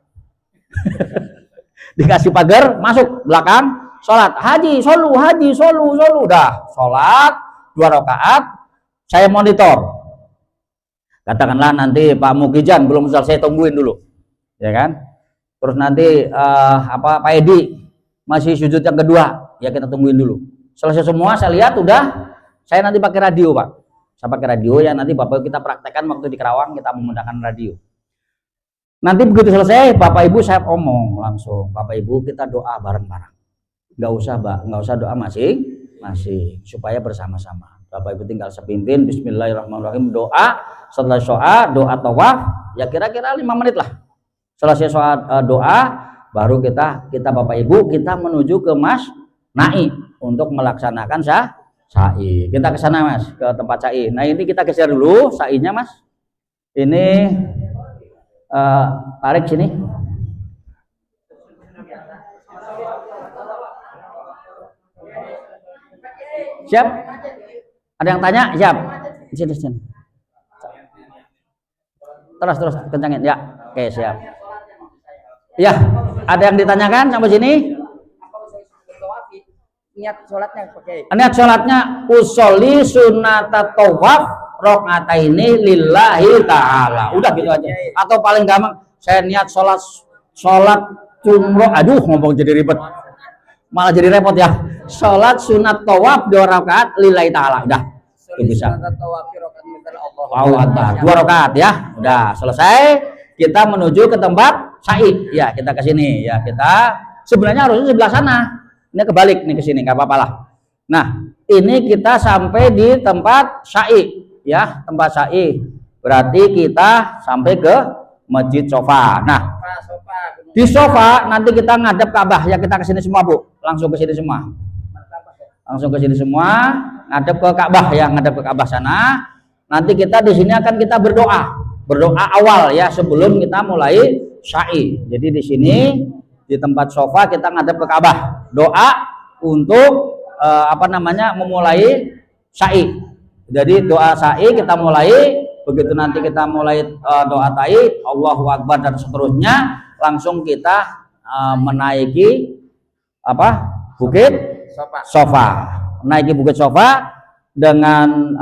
Dikasih pagar, masuk belakang, sholat haji, solu, udah sholat 2 rakaat, saya monitor. Katakanlah nanti Pak Mukijan belum selesai, tungguin dulu, ya kan? Terus nanti Pak Edi masih sujud yang kedua, ya kita tungguin dulu. Selesai semua, saya lihat udah, saya nanti pakai radio Pak. Saya pakai radio ya, nanti Bapak kita praktekkan waktu di Kerawang kita menggunakan radio. Nanti begitu selesai Bapak Ibu saya omong langsung, Bapak Ibu kita doa bareng-bareng. Nggak usah doa masing-masing, supaya bersama-sama. Bapak Ibu tinggal sepimpin bismillahirrahmanirrahim, doa. Setelah doa tawaf ya kira-kira 5 menit lah. Selesai doa baru kita Bapak Ibu kita menuju ke Mas Nai untuk melaksanakan sa'i. Kita ke sana Mas, ke tempat sa'i. Nah ini kita geser dulu sa'inya Mas. Ini tarik sini. Siap? Ada yang tanya? Siap. Sini. Terus kencangin ya. Oke, siap. Ya, ada yang ditanyakan sampai sini? Niat sholatnya usolli sunata tawaf rakaataini lillahi ta'ala. Udah gitu aja. Atau paling gampang saya niat sholat umroh. Aduh, ngomong jadi ribet. Malah jadi repot ya. Sholat sunat tawaf 2 rakaat lillahi ta'ala. Udah. Itu bisa. Allahu Akbar. 2 rakaat ya. Udah selesai. Kita menuju ke tempat sa'i. Ya, kita ke sini. Ya, kita sebenarnya harusnya sebelah sana. Ini kebalik nih ke sini, nggak apa-apa lah. Nah, ini kita sampai di tempat sa'i, ya, tempat sa'i. Berarti kita sampai ke Masjid Sofa. Nah, di sofa nanti kita ngadep Ka'bah ya, kita ke sini semua Bu, langsung ke sini semua. Langsung ke sini semua, ngadep ke Ka'bah ya, ngadep ke Ka'bah sana. Nanti kita di sini akan kita berdoa awal ya sebelum kita mulai sa'i. Jadi di sini di tempat sofa kita ngadep ke Ka'bah, doa untuk memulai sa'i. Jadi doa sa'i kita mulai, begitu nanti kita mulai doa sa'i, Allahu Akbar dan seterusnya, langsung kita menaiki bukit sofa. Menaiki bukit sofa dengan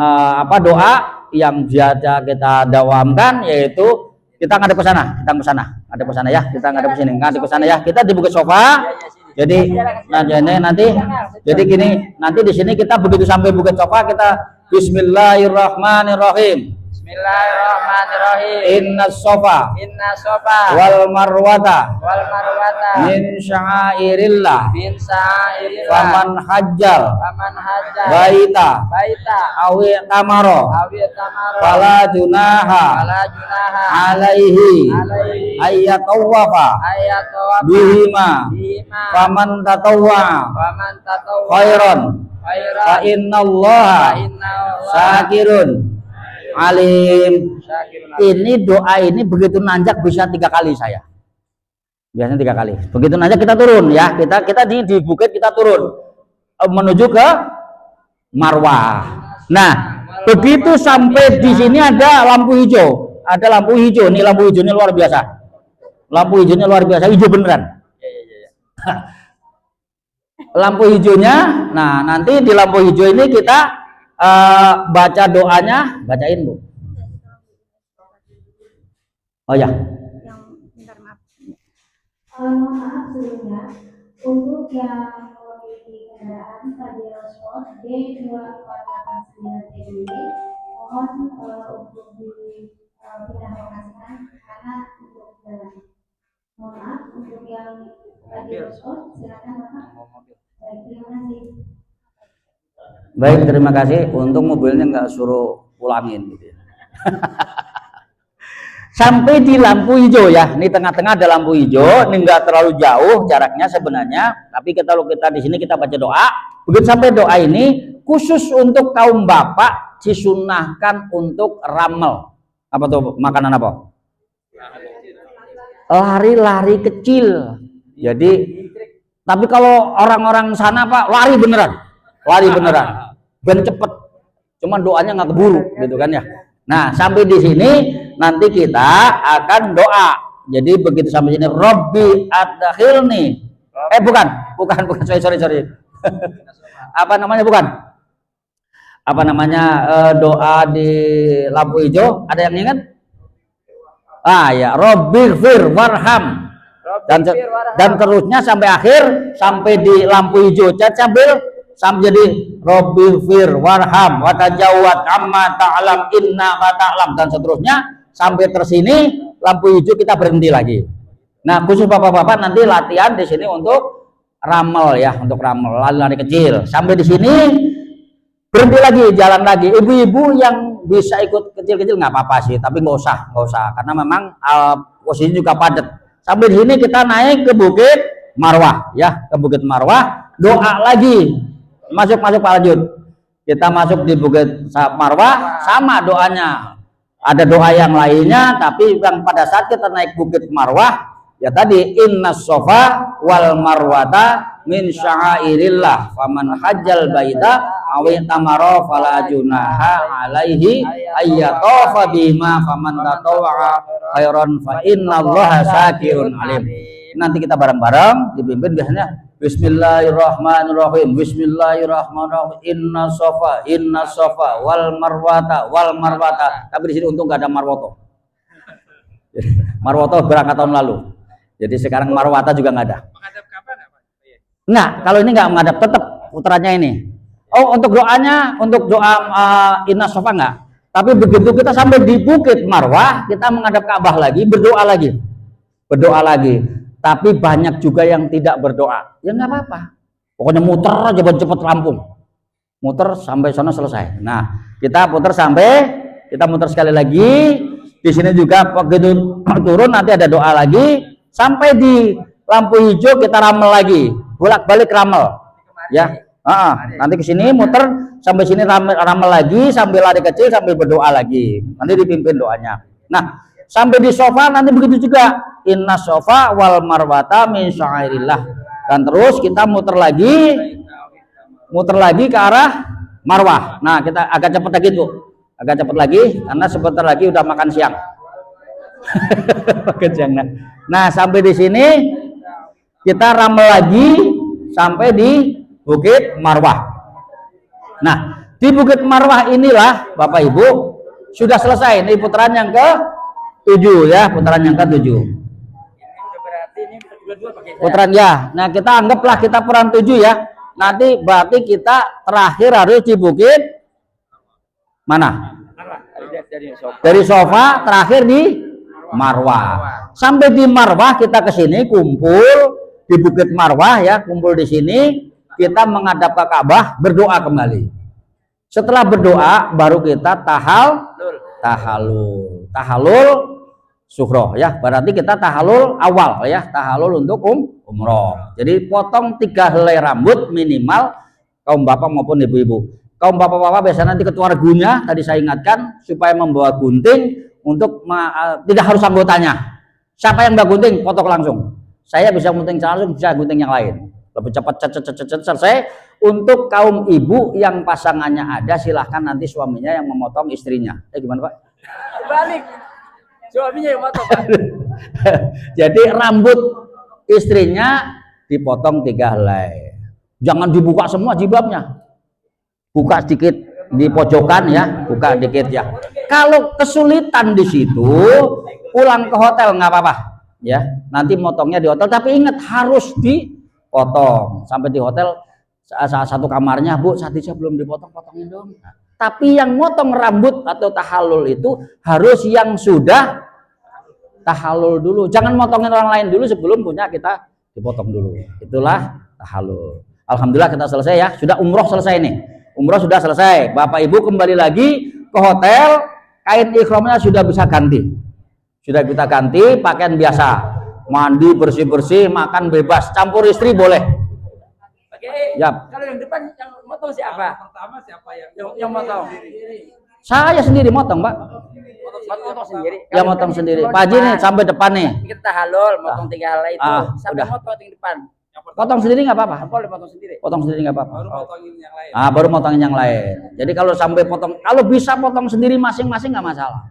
doa yang biasa kita dawamkan, yaitu kita ngadep ke sana, ngadep ke sana ya, kita ngadep ke sini, ngadep ke sana ya, kita di bukit sofa. Jadi jadi gini, nanti di sini kita begitu sampai bukit sofa kita Bismillahirrahmanirrahim. Bismillahirrahmanirrahim. Innas sofa Inna sofa wal marwata wal marwata min sya'airillah min sa'irillah faman hajjal faman hajjal baita baita awi tamaro awi tamaro fala junaha fala junaha alaihi alaihi ayyatawafa ayat tawaf bihima bima faman tatawwa faman tatawwa khairan fa khairan innallaha inna Allah syakirun alim. syakirun alim. Ini doa ini begitu nanjak bisa 3 kali saya. Biasanya 3 kali. Begitu nanjak kita turun ya. Kita di bukit kita turun menuju ke Marwah. Nah, begitu sampai di sini ada lampu hijau. Ada lampu hijau. Nih lampu hijau ini luar biasa. Lampu hijaunya luar biasa, hijau beneran. Lampu hijaunya. Nah, nanti di lampu hijau ini kita baca doanya, bacain Bu. Oh ya. Mohon maaf sebelumnya untuk yang memiliki kendaraan Pajero Sport D2489 TBY mohon untuk dipindah lokasikan karena untuk jalan. Mohon maaf untuk yang Pajero Sport silakan Bapak. Baik, terima kasih. Baik, terima kasih. Untuk mobilnya nggak suruh pulangin gitu ya. Sampai di lampu hijau ya. Ini tengah-tengah ada lampu hijau. Ini nggak terlalu jauh jaraknya sebenarnya. Tapi kalau kita di sini kita baca doa. Begitu sampai doa ini khusus untuk kaum bapak disunahkan untuk ramel. Apa tuh makanan apa? Lari-lari kecil. Jadi, tapi kalau orang-orang sana Pak lari beneran. Lari beneran, ben cepet, cuman doanya nggak keburu, gitu kan ya. Nah, sampai di sini nanti kita akan doa. Jadi begitu sampai sini, Robbi adkhilni. Bukan, sorry. Apa namanya bukan? Apa namanya doa di lampu hijau? Ada yang ingat? Ya, Robbighfir warham. Dan terusnya sampai akhir, sampai di lampu hijau sampai jadi Robbighfir warham wa tajawwaz amma ta'lam innaka ta'lam dan seterusnya sampai tersini lampu hijau kita berhenti lagi. Nah, khusus bapak-bapak nanti latihan di sini untuk ramel ya, untuk ramel lari-lari kecil. Sampai di sini berhenti lagi, jalan lagi. Ibu-ibu yang bisa ikut kecil-kecil nggak apa-apa sih, tapi nggak usah karena memang posisi juga padat. Sampai di sini kita naik ke Bukit Marwah ya, ke Bukit Marwah, doa lagi. Masuk Pak Lanjut. Kita masuk di Bukit Marwah sama doanya. Ada doa yang lainnya, tapi yang pada saat kita naik Bukit Marwah ya tadi innas sofa wal marwata min sya'airillah faman hajjal baita awi tamaro fala junaha alaihi ayyatafa bima faman tatawwa khairan fa innallaha syakirun alim. Nanti kita bareng-bareng dipimpin biasanya Bismillahirrahmanirrahim. Bismillahirrahmanirrahim. Inna sofa wal marwata. Tapi di sini untung nggak ada marwoto. Marwoto berangkat tahun lalu. Jadi sekarang marwata juga nggak ada. Menghadap kapan apa? Nah, kalau ini nggak menghadap, tetap puterannya ini. Oh, untuk doanya, untuk doa inna sofa nggak. Tapi begitu kita sampai di Bukit Marwah, kita menghadap Ka'bah lagi, berdoa lagi. Tapi banyak juga yang tidak berdoa. Ya nggak apa-apa. Pokoknya muter aja cepet rampung. Muter sampai sana selesai. Nah, kita muter sekali lagi. Di sini juga begitu turun nanti ada doa lagi. Sampai di lampu hijau kita ramel lagi. Bolak-balik ramel. Ya. Nanti ke sini muter sampai sini ramel lagi, sambil lari kecil sambil berdoa lagi. Nanti dipimpin doanya. Nah, sampai di sofa nanti begitu juga. Inna sofa wal marwata min sya'airillah. Dan terus kita muter lagi ke arah Marwah. Nah, kita agak cepat lagi tuh. Agak cepat lagi karena sebentar lagi udah makan siang. Nah, sampai di sini kita ramel lagi sampai di Bukit Marwah. Nah, di Bukit Marwah inilah Bapak Ibu sudah selesai. Ini putaran yang ke-7 ya, putaran yang ke-7. Putaran ya. Nah, kita anggaplah kita peran 7 ya. Nanti berarti kita terakhir harus di Bukit mana? Dari sofa terakhir di Marwah. Sampai di Marwah kita ke sini kumpul di Bukit Marwah ya, kumpul di sini, kita menghadap ke Ka'bah, berdoa kembali. Setelah berdoa baru kita tahalul suhroh ya, berarti kita tahalul awal ya, tahalul untuk umroh. Jadi potong 3 helai rambut minimal kaum bapak maupun ibu-ibu. Kaum bapak-bapak biasanya nanti ketua regunya tadi saya ingatkan supaya membawa gunting untuk tidak harus anggotanya. Siapa yang bawa gunting potong langsung. Saya bisa gunting langsung, bisa gunting yang lain. Lebih cepat selesai. Untuk kaum ibu yang pasangannya ada, silahkan nanti suaminya yang memotong istrinya. Gimana Pak? Balik. Suaminya yang potong, Pak. Jadi rambut istrinya dipotong 3 helai. Jangan dibuka semua jilbabnya. Buka sedikit di pojokan ya, buka dikit ya. Kalau kesulitan di situ, pulang ke hotel nggak apa-apa ya. Nanti motongnya di hotel, tapi ingat harus dipotong. Sampai di hotel satu kamarnya, Bu, saat ini belum dipotong, potongin dong. Nah, tapi yang motong rambut atau tahalul itu harus yang sudah tahalul dulu. Jangan motongin orang lain dulu sebelum punya kita dipotong dulu. Itulah tahalul. Alhamdulillah kita selesai ya. Sudah umroh selesai nih. Umroh sudah selesai. Bapak Ibu kembali lagi ke hotel, kain ikhramnya sudah bisa ganti. Sudah kita ganti pakaian biasa. Mandi bersih-bersih, makan bebas, campur istri boleh. Yap. Kalau yang depan yang motong siapa? Pertama siapa yang motong? Saya sendiri motong, Pak. Motong sendiri. Ya motong sendiri. Pak Haji nih sampai depan nih. Kita halal motong 3 helai itu. Sampai motong yang depan. Potong sendiri nggak apa-apa. Boleh potong sendiri. Potong sendiri nggak apa-apa. Baru potongin yang lain. Baru motongin yang lain. Jadi kalau sampai potong, kalau bisa potong sendiri masing-masing nggak masalah.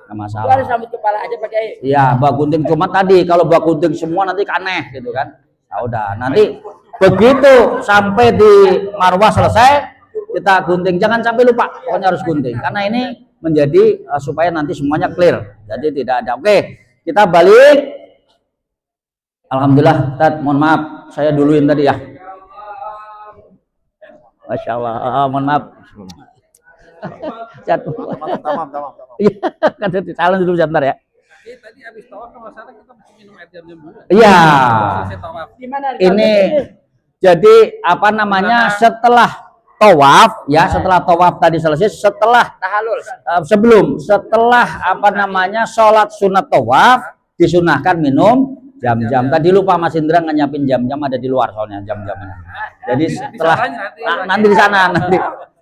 Nggak masalah. Harus rambut kepala aja pakai. Iya, bak gunting cuma tadi. Kalau bak gunting semua nanti aneh gitu kan. Nah, udah. Nanti begitu sampai di Marwah selesai, kita gunting. Jangan sampai lupa. Pokoknya harus gunting. Karena ini menjadi supaya nanti semuanya clear. Jadi tidak ada. Oke, kita balik. Alhamdulillah, Tad, mohon maaf. Saya duluin tadi ya. Masya Allah, mohon maaf. Jatuh. Tamam. Iya, kan salah dulu sebentar ya. Tadi habis tawaf kalau salah kita mesti minum air jam-jam dulu. Iya. Gimana? Ini jadi apa namanya setelah tawaf ya, setelah tawaf tadi selesai, setelah tahalul. Setelah apa namanya sholat sunat tawaf disunahkan minum jam-jam. Tadi lupa Mas Indra nyiapin jam-jam, ada di luar soalnya jam-jamnya. Jadi setelah nanti di sana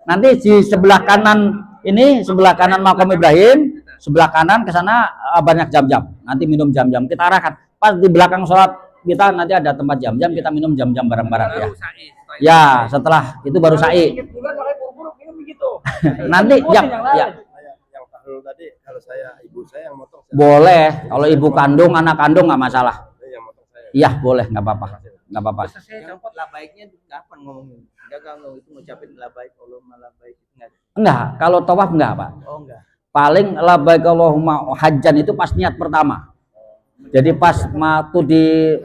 nanti di sebelah kanan ini, sebelah kanan makam Ibrahim, sebelah kanan ke sana banyak jam-jam. Nanti minum jam-jam. Kita arahkan. Pas di belakang sholat kita nanti ada tempat jam-jam, kita minum jam-jam bareng-bareng ya. Ya, setelah itu baru sa'i. Nanti ya. Yang tahlul tadi kalau saya ibu saya yang motong. Boleh, kalau ibu kandung, anak kandung nggak masalah. Iya, boleh, nggak apa-apa. Nggak apa-apa. Saya copot labaiknya kapan ngomongin? Enggak, kalau itu ngucapin labaik Allahumma labaik Enggak, kalau tawaf enggak, Pak. Oh enggak. Paling labaik Allahumma hajjan itu pas niat pertama. Jadi pas matu di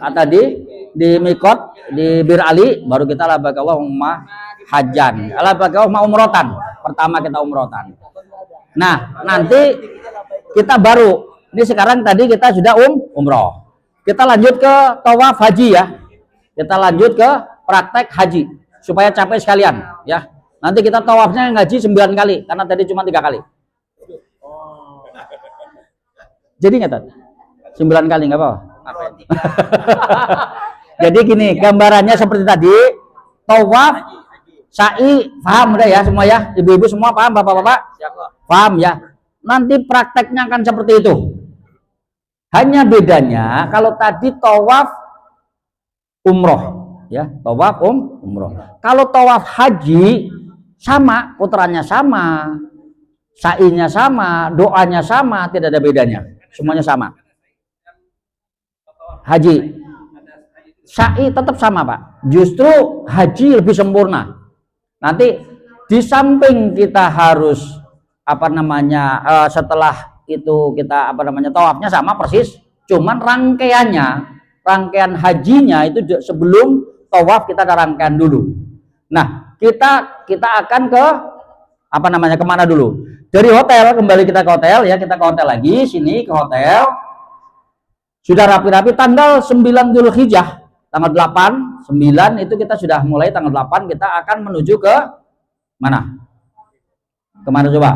mikot di Bir Ali baru kita labaik Allahumma hajjan. Labaik Allahumma umrotan. Pertama kita umrotan. Nah, nanti kita baru ini sekarang tadi kita sudah umroh. Kita lanjut ke tawaf haji ya. Kita lanjut ke praktek haji supaya capek sekalian ya. Nanti kita tawafnya ngaji 9 kali karena tadi cuma 3 kali. Jadi nggak tadi? 9 kali nggak apa-apa. Jadi gini gambarannya seperti tadi. Tawaf, sa'i, paham udah ya semua ya? Ibu-ibu semua paham, bapak-bapak? Paham ya? Nanti prakteknya akan seperti itu. Hanya bedanya kalau tadi tawaf umroh ya, tawaf umroh. Kalau tawaf haji sama, putarannya sama, sa'inya sama, doanya sama, tidak ada bedanya. Semuanya sama. Haji, sa'i tetap sama, Pak. Justru haji lebih sempurna. Nanti di samping kita harus apa namanya setelah itu kita apa namanya tawafnya sama persis, cuman rangkaian hajinya itu sebelum tawaf kita ada rangkaian dulu. Nah, kita akan ke apa namanya, kemana dulu? Dari hotel, kembali kita ke hotel ya, kita ke hotel lagi, sini ke hotel. Sudah rapi-rapi tanggal 9 Dzulhijjah, tanggal 8, 9 itu kita sudah mulai tanggal 8 kita akan menuju ke mana? Kemana coba?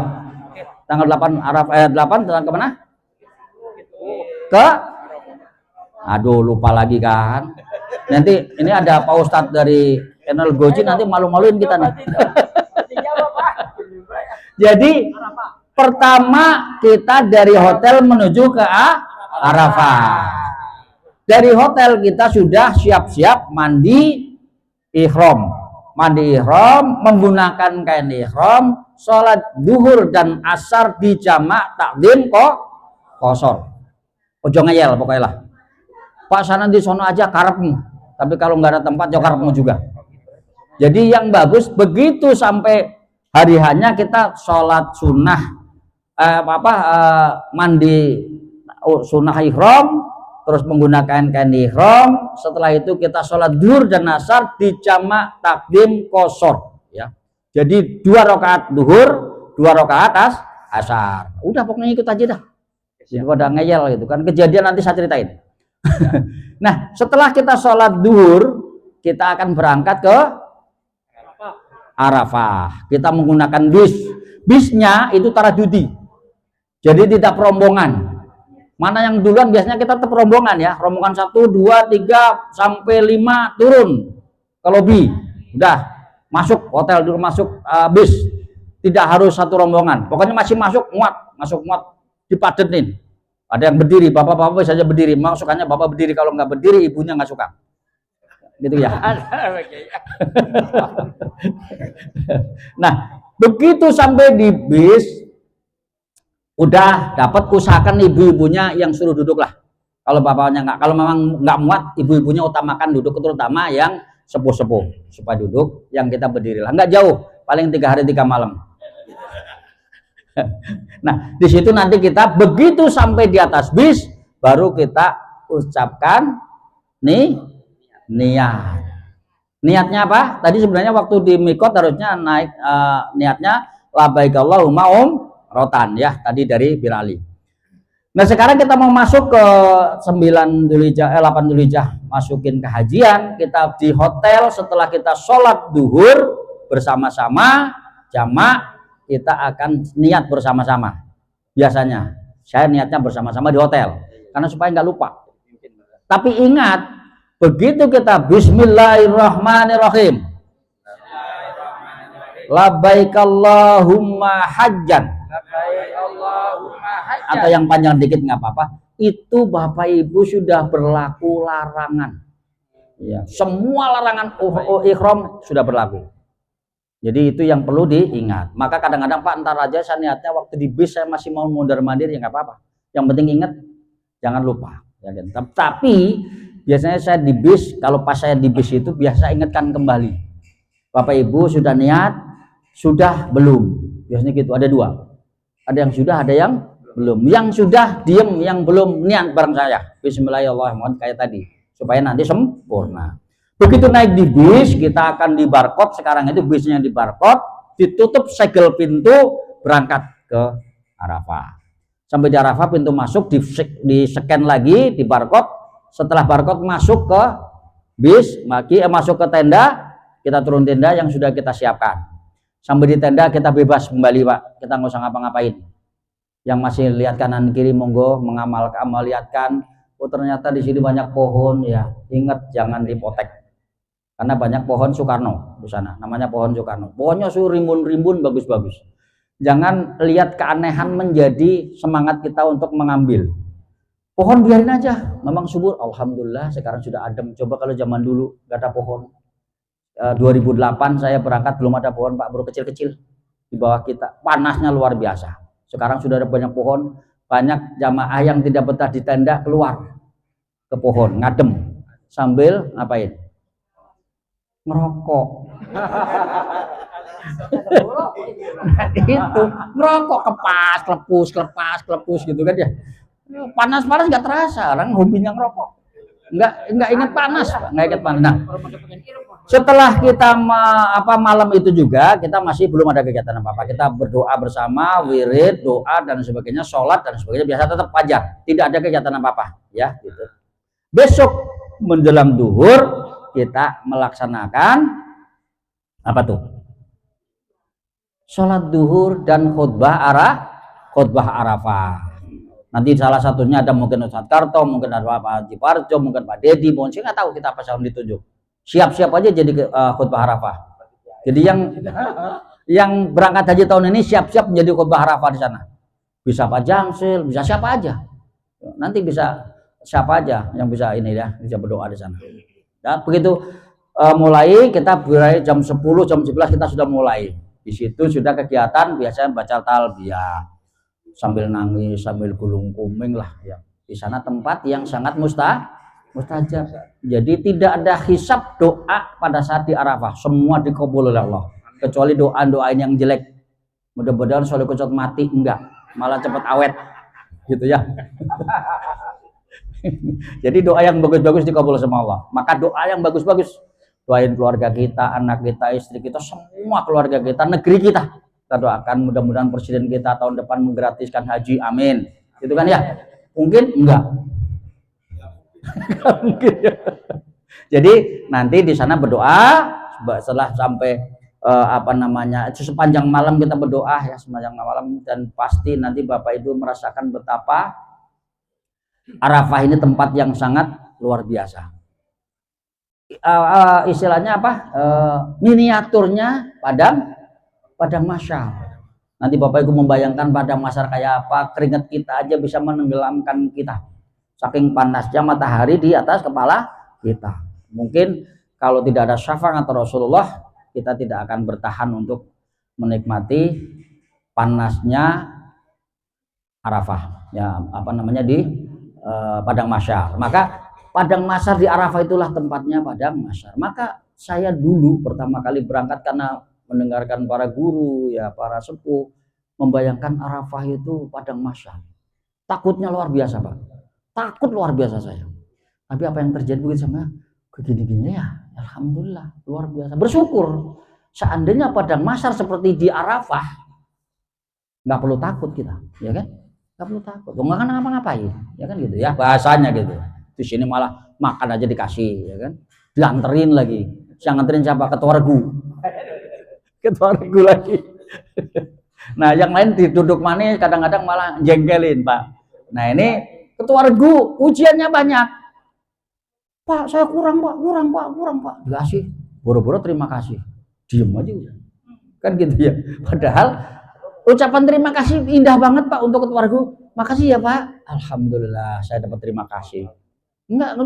Tanggal 8 8 tanggal kemana? Ke aduh lupa lagi kan. Nanti ini ada Pak Ustadz dari channel Goji, nanti malu-maluin kita nih. Jadi pertama kita dari hotel menuju ke Arafah. Dari hotel kita sudah siap-siap mandi ihram. Mandi ihram, menggunakan kain ihram, sholat duhur dan asar di jamak takdim qosor. Ojo ngeyel pokoknya lah. Pak sana di sono aja karepmu. Tapi kalau nggak ada tempat ya karepmu juga. Jadi yang bagus begitu sampai hari hanya kita sholat sunnah mandi sunnah ihram, terus menggunakan kain ihram. Setelah itu kita sholat duhur dan asar di jamak takdim qosor ya. Jadi 2 rakaat duhur, 2 rakaat asar. Udah pokoknya ikut aja dah. Daripada ngeyel gitu kan, kejadian nanti saya ceritain. Nah, setelah kita sholat duhur, kita akan berangkat ke Arafah. Kita menggunakan bis. Bisnya itu taradudi. Jadi tidak rombongan. Mana yang duluan biasanya kita tetap rombongan ya. Rombongan 1, 2, 3 sampai 5 turun ke lobi. Udah masuk hotel dulu, masuk bis. Tidak harus satu rombongan. Pokoknya masih masuk muat dipadetin. Ada yang berdiri, bapak-bapak saja berdiri. Masukannya bapak berdiri, kalau nggak berdiri ibunya nggak suka. Gitu ya. Nah, begitu sampai di bis, udah dapat, usahakan ibu-ibunya yang suruh duduk lah. Kalau bapaknya nggak, kalau memang nggak muat, ibu-ibunya utamakan duduk, terutama yang sepuh-sepuh supaya duduk, yang kita berdiri lah. Nggak jauh, paling 3 hari 3 malam. Nah, di situ nanti kita begitu sampai di atas bis, baru kita ucapkan niat. Niatnya apa? Tadi sebenarnya waktu di mikot harusnya naik niatnya labbaik Allahumma rotan ya, tadi dari Birali. Nah, sekarang kita mau masuk ke 9 Dzulhijjah 8 Dzulhijjah, masukin ke hajian. Kita di hotel, setelah kita sholat duhur bersama-sama jamak, kita akan niat bersama-sama. Biasanya saya niatnya bersama-sama di hotel karena supaya nggak lupa. Tapi ingat, begitu kita bismillahirrahmanirrahim, labbaik Allahumma hajjan, atau yang panjang dikit nggak apa-apa, itu Bapak Ibu sudah berlaku larangan ya, semua larangan ihram sudah berlaku. Jadi itu yang perlu diingat. Maka kadang-kadang Pak, ntar aja saya niatnya waktu di bis saya masih mau mondar-mandir, ya nggak apa-apa. Yang penting ingat, jangan lupa. Ya kan? Tapi biasanya saya di bis, kalau pas saya di bis itu biasa ingatkan kembali. Bapak Ibu sudah niat, sudah belum? Biasanya gitu, ada 2. Ada yang sudah, ada yang belum. Yang sudah diem, yang belum niat bareng saya. Bismillahirrahmanirrahim kayak tadi, supaya nanti sempurna. Begitu naik di bis, kita akan di barcode. Sekarang itu bisnya di barcode, ditutup segel pintu, berangkat ke Arafah. Sampai di Arafah, pintu masuk di scan lagi di barcode. Setelah barcode masuk ke bis, masuk ke tenda, kita turun tenda yang sudah kita siapkan. Sampai di tenda kita bebas kembali Pak, kita nggak usah ngapa-ngapain. Yang masih lihat kanan kiri monggo lihatkan. Oh ternyata di sini banyak pohon ya, ingat jangan dipotek. Karena banyak pohon Soekarno di sana, namanya pohon Soekarno. Pohonnya rimbun-rimbun, bagus-bagus. Jangan lihat keanehan menjadi semangat kita untuk mengambil. Pohon biarin aja, memang subur. Alhamdulillah sekarang sudah adem. Coba kalau zaman dulu gak ada pohon. 2008 saya berangkat belum ada pohon Pak, baru kecil-kecil di bawah kita. Panasnya luar biasa. Sekarang sudah ada banyak pohon, banyak jamaah yang tidak betah di tenda keluar ke pohon, ngadem sambil ngapain? Ngerokok. Itu ngerokok, kelepus gitu kan ya. Panas nggak terasa, orang hobinya ngerokok. Nggak ingat panas, Pak. Nggak ingat panas. Nah, Setelah kita malam itu juga kita masih belum ada kegiatan apa-apa. Kita berdoa bersama, wirid, doa dan sebagainya, sholat dan sebagainya, biasa tetap fajar. Tidak ada kegiatan apa-apa, ya gitu. Besok menjelang duhur kita melaksanakan apa tuh? Sholat duhur dan khutbah Arafah. Nanti salah satunya ada mungkin Ustadz Karto, mungkin ada Pak Haji Parjo, mungkin Pak Dedi, mungkin saya nggak tahu kita apa yang ditunjuk. Siap-siap aja jadi khutbah Arafah. Jadi yang berangkat haji tahun ini siap-siap menjadi khutbah Arafah di sana. Bisa Pak Jamsil, bisa siapa aja. Nanti bisa siapa aja yang bisa ini ya, bisa berdoa di sana. Ya, begitu mulai kita mulai jam 10, jam 11 kita sudah mulai. Di situ sudah kegiatan biasanya baca talbiyah sambil nangis, sambil gulung kuming lah ya. Di sana tempat yang sangat mustajab. Jadi tidak ada hisab doa pada saat di Arafah, semua dikabul oleh Allah. Kecuali doa-doain yang jelek. Mudah-mudahan soleh kucot mati, enggak, malah cepat awet. Gitu ya. Jadi doa yang bagus-bagus dikabul sama Allah. Maka doa yang bagus-bagus, doain keluarga kita, anak kita, istri kita, semua keluarga kita, negeri kita. Kita doakan mudah-mudahan presiden kita tahun depan menggratiskan haji, amin. Gitu kan ya? Mungkin enggak. Mungkin ya. Jadi nanti di sana berdoa setelah sampai sepanjang malam kita berdoa ya, sepanjang malam, dan pasti nanti Bapak Ibu merasakan betapa Arafah ini tempat yang sangat luar biasa. Istilahnya apa? Miniaturnya padang mahsyar. Nanti Bapak Ibu membayangkan padang mahsyar kayak apa, keringat kita aja bisa menenggelamkan kita. Saking panasnya matahari di atas kepala kita. Mungkin kalau tidak ada syafaat Rasulullah, kita tidak akan bertahan untuk menikmati panasnya Arafah. Ya, di padang mahsyar. Maka padang mahsyar di Arafah itulah tempatnya padang mahsyar. Maka saya dulu pertama kali berangkat karena mendengarkan para guru ya, para sepuh membayangkan Arafah itu padang mahsyar. Takutnya luar biasa, Pak. Takut luar biasa saya. Tapi apa yang terjadi begitu sama begini-gini ya, alhamdulillah luar biasa. Bersyukur. Seandainya padang mahsyar seperti di Arafah, nggak perlu takut kita, ya kan? Nggak perlu takut. Nggak akan ngapa-ngapain, ya kan gitu ya bahasanya gitu. Di sini malah makan aja dikasih, ya kan? Dianterin lagi. Yang nganterin siapa? Ketua regu. Ketua regu lagi. Nah, yang lain duduk manis, kadang-kadang malah jengkelin, Pak. Nah, ini ketua regu, ujiannya banyak. Pak, saya kurang, Pak. Dikasih. Boro-boro terima kasih. Diem aja udah. Kan gitu ya. Padahal ucapan terima kasih indah banget, Pak, untuk ketua regu. Makasih ya, Pak. Alhamdulillah, saya dapat terima kasih. Enggak,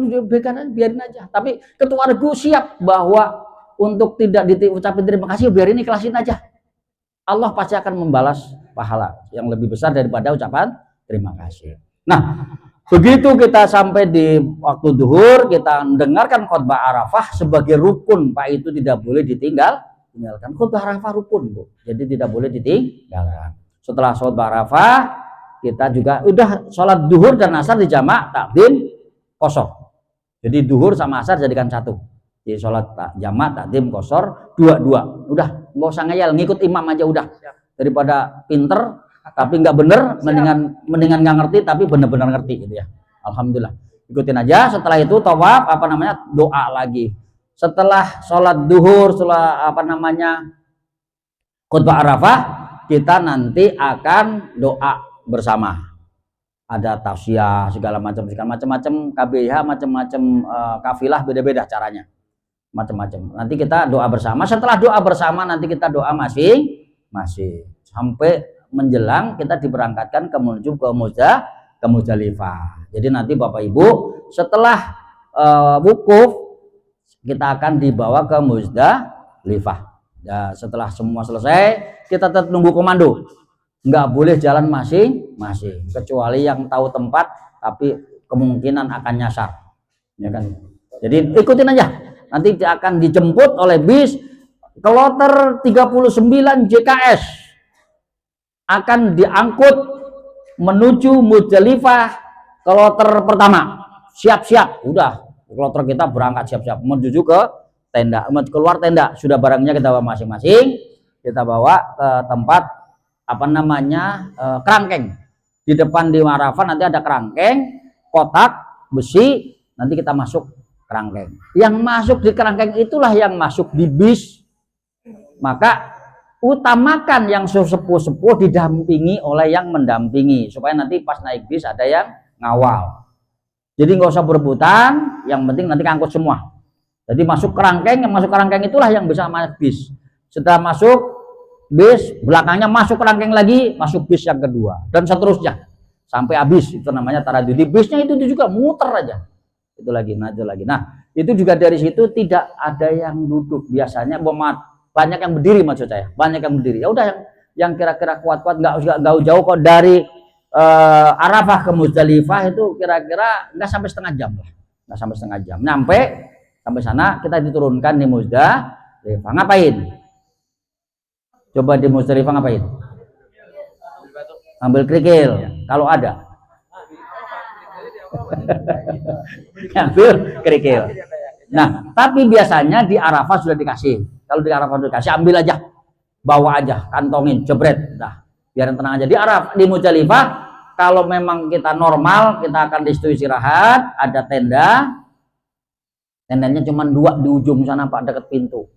biarin aja. Tapi ketua regu siap bahwa untuk tidak diucapin terima kasih, biarin ikhlasin aja. Allah pasti akan membalas pahala yang lebih besar daripada ucapan terima kasih. Nah, begitu kita sampai di waktu duhur, kita mendengarkan khutbah Arafah sebagai rukun, Pak, itu tidak boleh ditinggalkan. Khutbah Arafah rukun, Bu. Jadi tidak boleh ditinggalkan. Setelah khutbah Arafah, kita juga udah sholat duhur dan asar di jamak takdim kosor. Jadi duhur sama asar jadikan satu. Jadi sholat jamak takdim kosor dua-dua. Udah, nggak usah ngeyel, ngikut imam aja udah. Daripada pinter tapi nggak bener, mendingan nggak ngerti tapi bener-bener ngerti gitu ya. Alhamdulillah, ikutin aja. Setelah itu tawaf doa lagi. Setelah sholat duhur, setelah khutbah Arafah, kita nanti akan doa bersama. Ada tausiah segala macam KBH, macam-macam kafilah, beda-beda caranya, macam-macam. Nanti kita doa bersama. Setelah doa bersama nanti kita doa masing-masing sampai menjelang kita diberangkatkan menuju ke Muzdalifah. Jadi nanti Bapak Ibu setelah wukuf kita akan dibawa ke Muzdalifah. Ya, setelah semua selesai kita tetap nunggu komando. Nggak boleh jalan masing-masing kecuali yang tahu tempat tapi kemungkinan akan nyasar. Ya kan? Jadi ikutin aja. Nanti akan dijemput oleh bis kloter 39 JKS. Akan diangkut menuju Muzdalifah kloter pertama. Siap-siap, udah kloter kita berangkat siap-siap menuju ke tenda. Keluar tenda, sudah barangnya kita bawa masing-masing, kita bawa ke tempat apa namanya kerangkeng. Di depan di Arafah nanti ada kerangkeng, kotak besi, nanti kita masuk kerangkeng. Yang masuk di kerangkeng itulah yang masuk di bis. Maka utamakan yang sepuh-sepuh didampingi oleh yang mendampingi, supaya nanti pas naik bis ada yang ngawal. Jadi nggak usah berebutan, yang penting nanti angkut semua. Jadi masuk kerangkeng, yang masuk kerangkeng itulah yang bisa masuk bis. Setelah masuk bis, belakangnya masuk kerangkeng lagi, masuk bis yang kedua, dan seterusnya sampai habis. Itu namanya taradud. Di bisnya itu juga muter aja. Itu lagi, nah itu lagi. Nah itu juga dari situ tidak ada yang duduk. Biasanya banyak yang berdiri, maksud saya. Banyak yang berdiri. Ya udah yang kira-kira kuat-kuat, nggak jauh kok dari Arafah ke Muzdalifah itu kira-kira nggak sampai setengah jam lah, nggak sampai setengah jam. Nyampe sampai sana kita diturunkan di Muzdalifah. Ngapain? Coba di Muzdalifah ngapain? Ambil kerikil kalau ada. Ambil kerikil. Nah, tapi biasanya di Arafah sudah dikasih. Kalau di Arafah sudah dikasih, ambil aja, bawa aja, kantongin, jebret, dah. Biar tenang aja. Di Arafah, di Muzdalifah, kalau memang kita normal, kita akan di situ istirahat, ada tenda. Tendanya cuma 2 di ujung sana Pak, dekat pintu.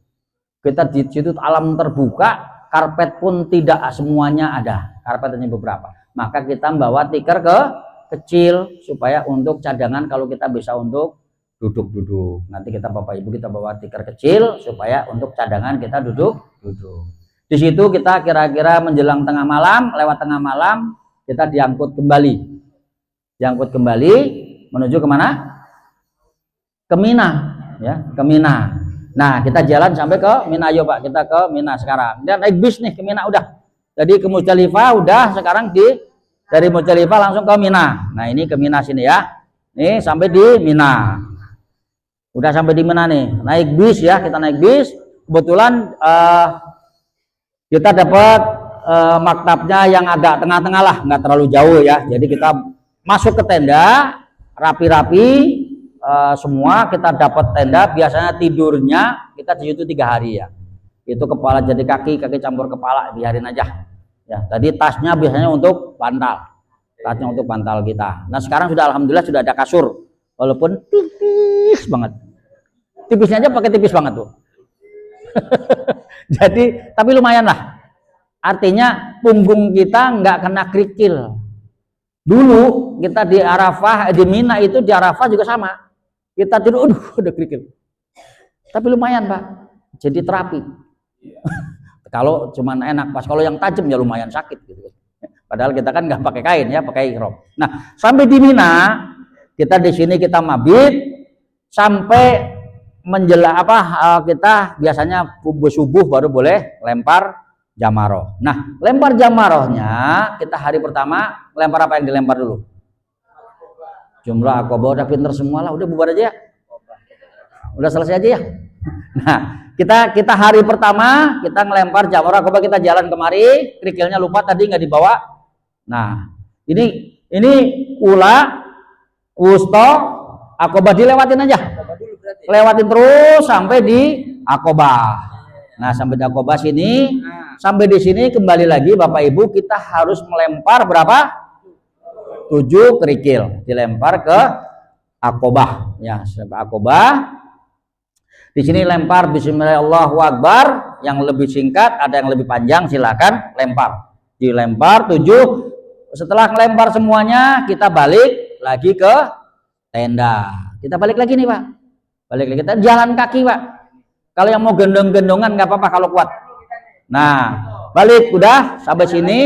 Kita di situ alam terbuka, karpet pun tidak semuanya ada, karpet hanya beberapa. Maka kita membawa tikar kecil supaya untuk cadangan kalau kita bisa untuk duduk-duduk. Nanti kita Bapak Ibu kita bawa tikar kecil supaya untuk cadangan kita duduk-duduk. Di situ kita kira-kira menjelang tengah malam, lewat tengah malam kita diangkut kembali. Diangkut kembali menuju kemana? Ke Mina, ya, ke Mina. Nah, kita jalan sampai ke Mina, ayo Pak, kita ke Mina sekarang. Dan naik bis nih ke Mina udah. Jadi ke Muzdalifah udah, sekarang dari Muzdalifah langsung ke Mina. Nah, ini ke Mina sini ya. Nih sampai di Mina. Udah sampai di Mina nih. Naik bis ya, kita naik bis. Kebetulan kita dapat maktabnya yang agak tengah-tengah lah, nggak terlalu jauh ya. Jadi kita masuk ke tenda, rapi-rapi semua, kita dapat tenda. Biasanya tidurnya kita di situ 3 hari ya. Itu kepala jadi kaki campur kepala, biarin aja. Ya, tadi tasnya biasanya untuk bantal, tasnya untuk bantal kita. Nah sekarang sudah alhamdulillah sudah ada kasur, walaupun tipis banget. Tipisnya aja pakai tipis banget tuh. Jadi tapi lumayan lah, artinya punggung kita nggak kena kerikil. Dulu kita di Arafah, di Mina itu di Arafah juga sama, kita tidur udah kerikil, tapi lumayan Pak, jadi terapi. Kalau cuman enak, pas kalau yang tajam ya lumayan sakit gitu. Padahal kita kan nggak pakai kain ya, pakai ihram. Nah sampai di Mina, kita di sini kita mabit sampai menjelang kita biasanya subuh baru boleh lempar jamaroh. Nah lempar jamarohnya kita hari pertama lempar apa yang dilempar dulu? Jumrah Aqabah. Udah pinter semua lah, udah bubar aja ya, udah selesai aja ya. Nah kita hari pertama kita ngelempar jamaroh Aqabah, kita jalan kemari, kerikilnya lupa tadi nggak dibawa. Nah ini ula, wusta, Aqabah dilewatin aja. Lewatin terus sampai di Aqabah. Nah sampai di Aqabah sini, sampai di sini kembali lagi Bapak Ibu, kita harus melempar berapa? 7 kerikil, dilempar ke Aqabah ya, sampai Aqabah. Di sini lempar Bismillahirrahmanirrahim, yang lebih singkat, ada yang lebih panjang, silakan lempar. Dilempar 7. Setelah melempar semuanya, kita balik lagi ke tenda. Kita balik lagi nih Pak. Balik lagi, kita jalan kaki Pak. Kalau yang mau gendong-gendongan nggak apa-apa kalau kuat. Nah balik udah sampai sini.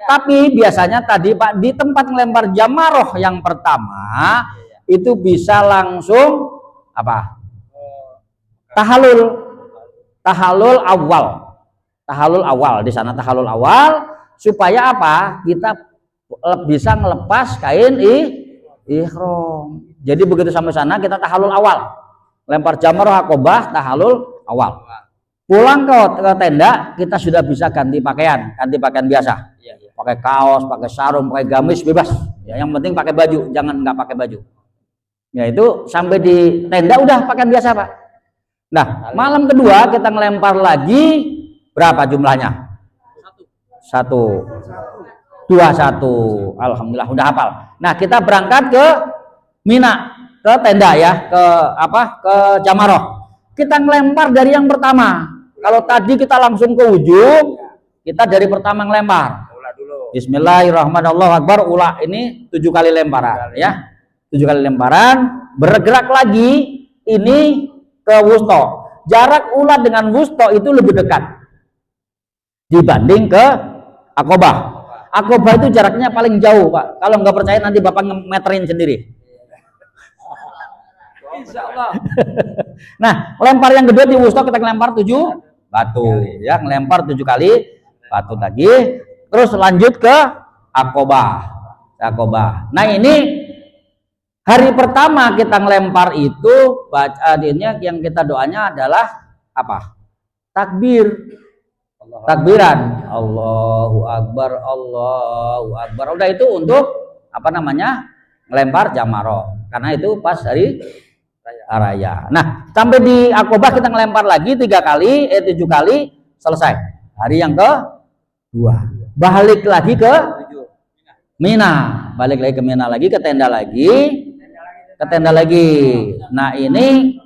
Tapi biasanya tadi Pak, di tempat ngelempar jamaroh yang pertama itu bisa langsung apa? Tahallul awal di sana, tahallul awal supaya apa? Kita bisa ngelepas kain ihram. Jadi begitu sampai sana kita tahallul awal. Lempar jamaroh Aqabah, tahallul awal. Pulang ke tenda kita sudah bisa ganti pakaian biasa. Pakai kaos, pakai sarung, pakai gamis, bebas. Ya, yang penting pakai baju, jangan nggak pakai baju. Ya itu sampai di tenda udah pakaian biasa Pak. Nah, malam kedua kita ngelempar lagi berapa jumlahnya? Satu. 21. Alhamdulillah udah hafal. Nah, kita berangkat ke Mina, ke tenda ya, ke apa? Ke Jamaroh. Kita ngelempar dari yang pertama. Kalau tadi kita langsung ke ujung, kita dari pertama ngelempar. Bismillahirrahmanirrahim. Akbar. Ula ini 7 kali lemparan ya. 7 kali lemparan. Bergerak lagi ini ke wusto. Jarak ulat dengan wusto itu lebih dekat dibanding ke akobah. Akobah itu jaraknya paling jauh, Pak. Kalau nggak percaya nanti Bapak ngemeterin sendiri. Insya Allah. Nah, lempar yang kedua di wusto kita ngelempar 7 batu ya, ngelempar 7 kali batu tadi. Terus lanjut ke akobah. Nah, ini hari pertama kita ngelempar itu bacanya yang kita doanya adalah apa? Takbir. Takbiran. Allahu Akbar, Allahu Akbar. Udah itu untuk apa namanya? Ngelempar jamaroh. Karena itu pas hari raya. Nah, sampai di akobah kita ngelempar lagi 7 kali selesai. Hari yang kedua. Balik lagi ke Mina. Balik lagi ke Mina lagi, ke tenda lagi. Nah, ini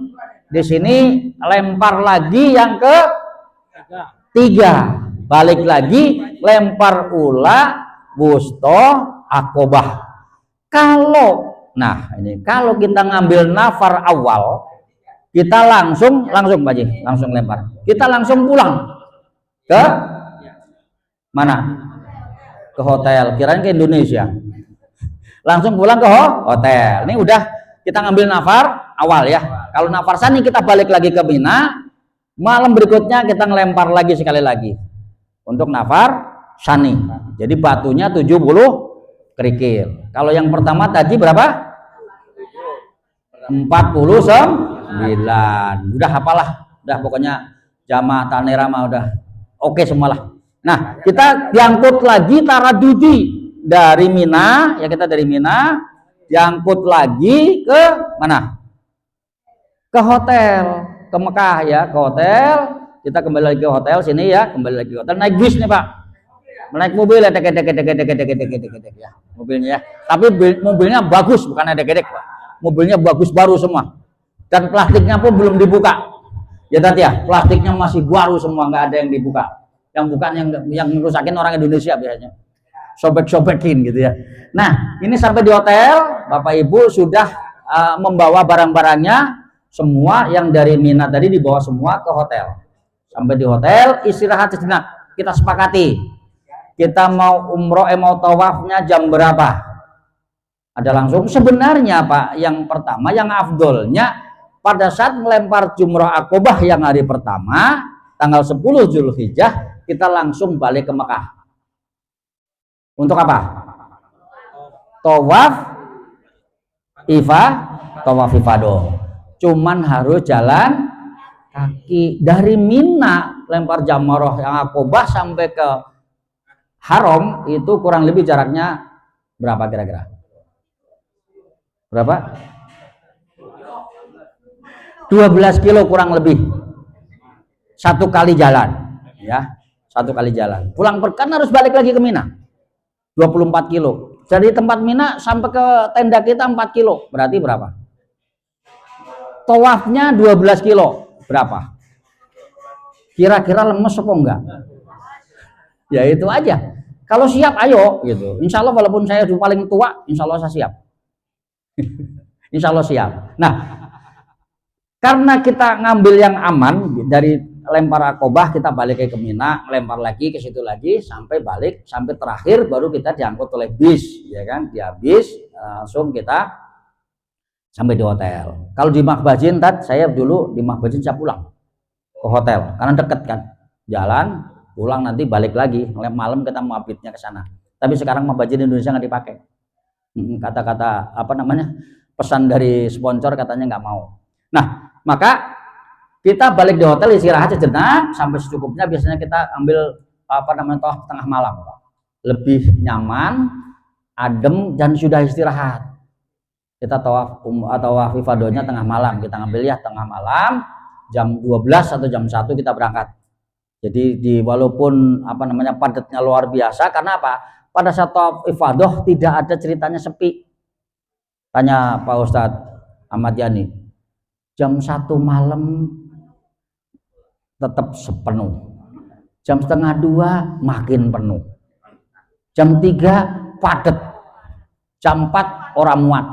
di sini lempar lagi yang ke 3. Balik lagi lempar ula, wusto, akobah. Kalau kita ngambil nafar awal, kita langsung Pak Haji, langsung lempar. Kita langsung pulang ke mana? Ke hotel. Kirain ke Indonesia. Langsung pulang ke hotel. Ini udah kita ngambil nafar awal ya. Kalau nafar sani kita balik lagi ke Mina. Malam berikutnya kita ngelempar lagi sekali lagi untuk nafar sani. Jadi batunya 70 kerikil. Kalau yang pertama tadi berapa? 49. Udah hafalah. Udah pokoknya jamaah tanera mah udah oke semualah. Nah, kita diangkut lagi taradudi dari Mina, ya kita dari Mina diangkut lagi ke mana? Ke hotel, ke Mekah ya, ke hotel. Kita kembali lagi ke hotel sini ya, kembali lagi ke hotel. Naik bis nih Pak, naik mobil ya, ya mobilnya ya. Tapi mobilnya bagus, bukan ada gedek Pak. Mobilnya bagus baru semua, dan plastiknya pun belum dibuka. Ya tadi ya, plastiknya masih baru semua, nggak ada yang dibuka. Yang bukan yang rusakin orang Indonesia biasanya, sobek-sobekin gitu ya. Nah, ini sampai di hotel, Bapak Ibu sudah membawa barang-barangnya semua yang dari Mina tadi dibawa semua ke hotel. Sampai di hotel, istirahat sejenak. Kita sepakati, kita mau umroh, mau tawafnya jam berapa? Ada langsung. Sebenarnya Pak, yang pertama, yang afdolnya pada saat melempar jumrah akobah yang hari pertama, tanggal 10 Zulhijjah, kita langsung balik ke Mekah. Untuk apa? Tawaf ifado. Cuman harus jalan kaki dari Mina, lempar jamaroh yang akobah sampai ke Haram itu kurang lebih jaraknya berapa kira-kira? Berapa? 12 kilo kurang lebih. 1 kali jalan, ya. 1 kali jalan. Pulang kan harus balik lagi ke Mina. 24 kilo. Dari tempat Mina sampai ke tenda kita 4 kilo. Berarti berapa? Tawafnya 12 kilo. Berapa? Kira-kira lemes apa enggak? Ya itu aja. Kalau siap ayo gitu. Insya Allah walaupun saya paling tua, insya Allah saya siap. Insya Allah siap. Nah, karena kita ngambil yang aman dari lempar akobah, kita balik ke Mina, lempar lagi ke situ lagi sampai balik, sampai terakhir baru kita diangkut oleh bis, ya kan? Dia bis langsung kita sampai di hotel. Kalau di Mahbajin saya dulu di Mahbajin saya pulang ke hotel karena deket kan, jalan pulang nanti balik lagi malam kita mabitnya ke sana. Tapi sekarang Mahbajin Indonesia nggak dipakai. Kata-kata apa namanya, pesan dari sponsor katanya nggak mau. Nah, maka kita balik di hotel, istirahat sejenak sampai secukupnya. Biasanya kita ambil apa namanya, tawaf tengah malam, lebih nyaman, adem, dan sudah istirahat. Kita tawaf ifadohnya tengah malam, kita ngambil ya tengah malam, jam 12 atau jam 1 kita berangkat. Jadi walaupun padatnya luar biasa, karena apa? Pada saat tawaf ifadah tidak ada ceritanya sepi. Tanya Pak Ustadz Ahmad Yani, jam 1 malam tetap sepenuh, jam setengah 2 makin penuh, jam 3 padat, jam 4 orang muat.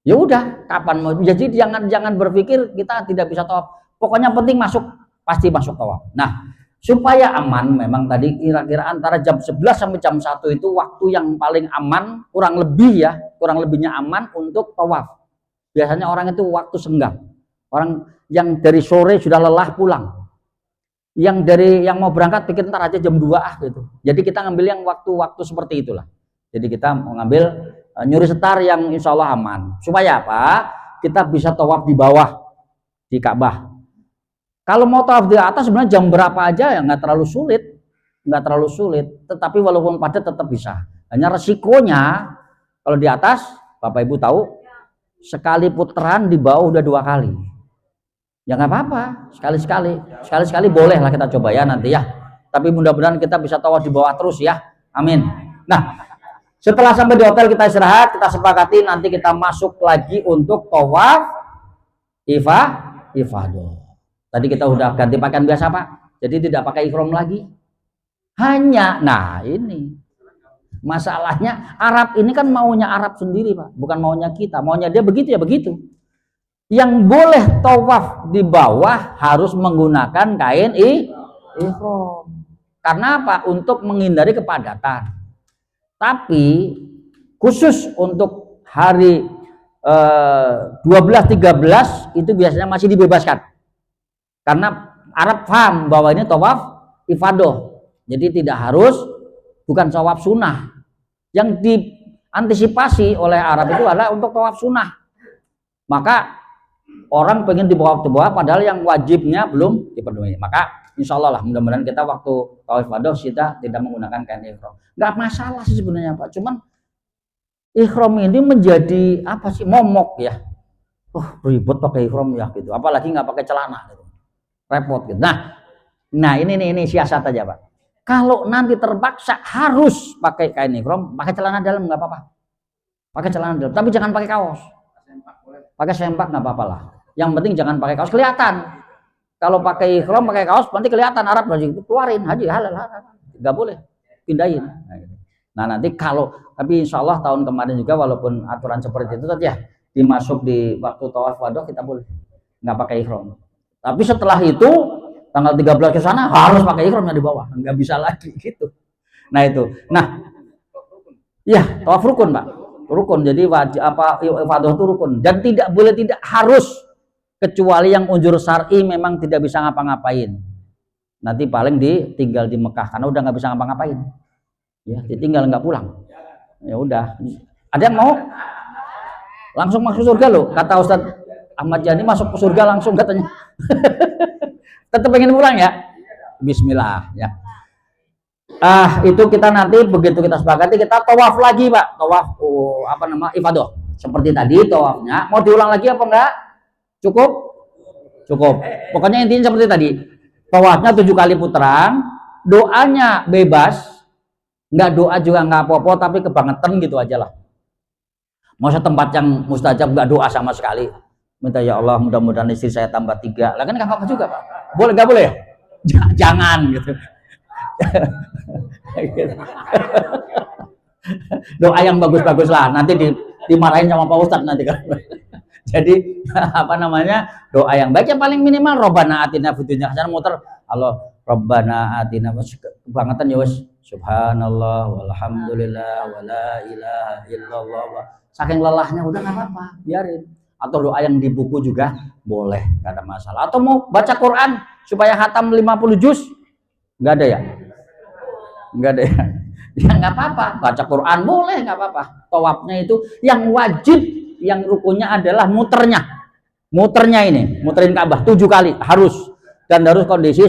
Ya udah, kapan mau? Jadi jangan berpikir kita tidak bisa tawaf. Pokoknya penting masuk, pasti masuk tawaf. Nah, supaya aman, memang tadi kira-kira antara jam 11 sampai jam 1 itu waktu yang paling aman, kurang lebihnya aman untuk tawaf. Biasanya orang itu waktu senggang. Orang yang dari sore sudah lelah pulang. Yang mau berangkat pikir ntar aja jam 2 gitu. Jadi kita ngambil yang waktu-waktu seperti itulah. Jadi kita mengambil nyuri setar yang insya Allah aman. Supaya apa? Kita bisa tawaf di bawah di Ka'bah. Kalau mau tawaf di atas sebenarnya jam berapa aja ya nggak terlalu sulit. Tetapi walaupun padat tetap bisa. Hanya resikonya kalau di atas, Bapak Ibu tahu, sekali putaran di bawah udah 2 kali. Ya nggak apa-apa, sekali-sekali boleh lah kita coba ya nanti ya. Tapi mudah-mudahan kita bisa tawaf di bawah terus ya. Amin. Nah, setelah sampai di hotel kita istirahat, kita sepakati nanti kita masuk lagi untuk tawaf ifadah. Tadi kita udah ganti pakaian biasa Pak, jadi tidak pakai ihram lagi. Ini masalahnya Arab ini kan maunya Arab sendiri Pak, bukan maunya kita. Maunya dia begitu ya begitu. Yang boleh tawaf di bawah harus menggunakan kain ihram. Karena apa? Untuk menghindari kepadatan. Tapi khusus untuk hari 12-13 itu biasanya masih dibebaskan. Karena Arab paham bahwa ini tawaf ifadah. Jadi tidak harus, bukan tawaf sunnah. Yang diantisipasi oleh Arab itu adalah untuk tawaf sunnah. Maka orang pengen dibawa padahal yang wajibnya belum dipenuhi. Maka insya Allah lah mudah-mudahan kita waktu tawaf ifadah kita tidak menggunakan kain ihram. Nggak masalah sih sebenarnya Pak. Cuman ihram ini menjadi apa sih, momok ya. Ribet pakai ihram ya gitu. Apalagi nggak pakai celana gitu. Repot gitu. Nah ini siasat aja Pak. Kalau nanti terpaksa harus pakai kain ihram, pakai celana dalam nggak apa-apa. Pakai celana dalam, tapi jangan pakai kaos. Pakai sempak nggak apa-apa lah. Yang penting jangan pakai kaos kelihatan. Kalau pakai ihram pakai kaos nanti kelihatan Arab lagi keluarin haji halal. Nggak boleh, pindahin. Nah nanti tapi insya Allah tahun kemarin juga walaupun aturan seperti itu tadi ya dimasuk di waktu tawaf ifadah kita boleh nggak pakai ihram. Tapi setelah itu tanggal 13 ke sana harus pakai ihramnya di bawah, nggak bisa lagi gitu. Nah itu. Nah, ya tawaf rukun Pak. Rukun. Jadi wajib ifadah itu rukun dan tidak harus, kecuali yang unjur syar'i memang tidak bisa ngapa-ngapain. Nanti paling ditinggal di Mekah karena udah nggak bisa ngapa-ngapain. Ya, ditinggal nggak pulang. Ya udah. Ada yang mau langsung masuk surga loh, kata Ustadz Ahmad Yani masuk ke surga langsung katanya. Tetap pengen pulang ya. Bismillah ya. Itu kita nanti begitu kita sepakati kita tawaf lagi Pak. Tawaf ifadah. Seperti tadi tawafnya. Mau diulang lagi apa enggak? Cukup. Pokoknya intinya seperti tadi. Tawafnya 7 kali putaran. Doanya bebas. Enggak doa juga enggak apa-apa, tapi kebangetan gitu aja lah. Masa tempat yang mustajab enggak doa sama sekali. Minta ya Allah mudah-mudahan istri saya tambah 3. Lah kan enggak apa-apa juga Pak. Boleh enggak boleh? Jangan gitu. Doa yang bagus-bagus lah, nanti dimarahin sama Pak Ustadz nanti kan. Jadi doa yang baik yang paling minimal Robbana atina fid dunya hasanah, muter Allah Robbana atina, kebangetan ya wes subhanallah walhamdulillah wala ilaha illallah. Saking lelahnya udah nggak apa-apa, biarin. Atau doa yang di buku juga boleh, nggak ada masalah. Atau mau baca Quran supaya khatam 50 juz, nggak ada ya? Nggak ada ya? Ya nggak apa-apa, baca Quran boleh, nggak apa-apa. Tawafnya itu yang wajib, yang rukunnya adalah muternya ini, muterin Ka'bah 7 kali harus, dan harus kondisi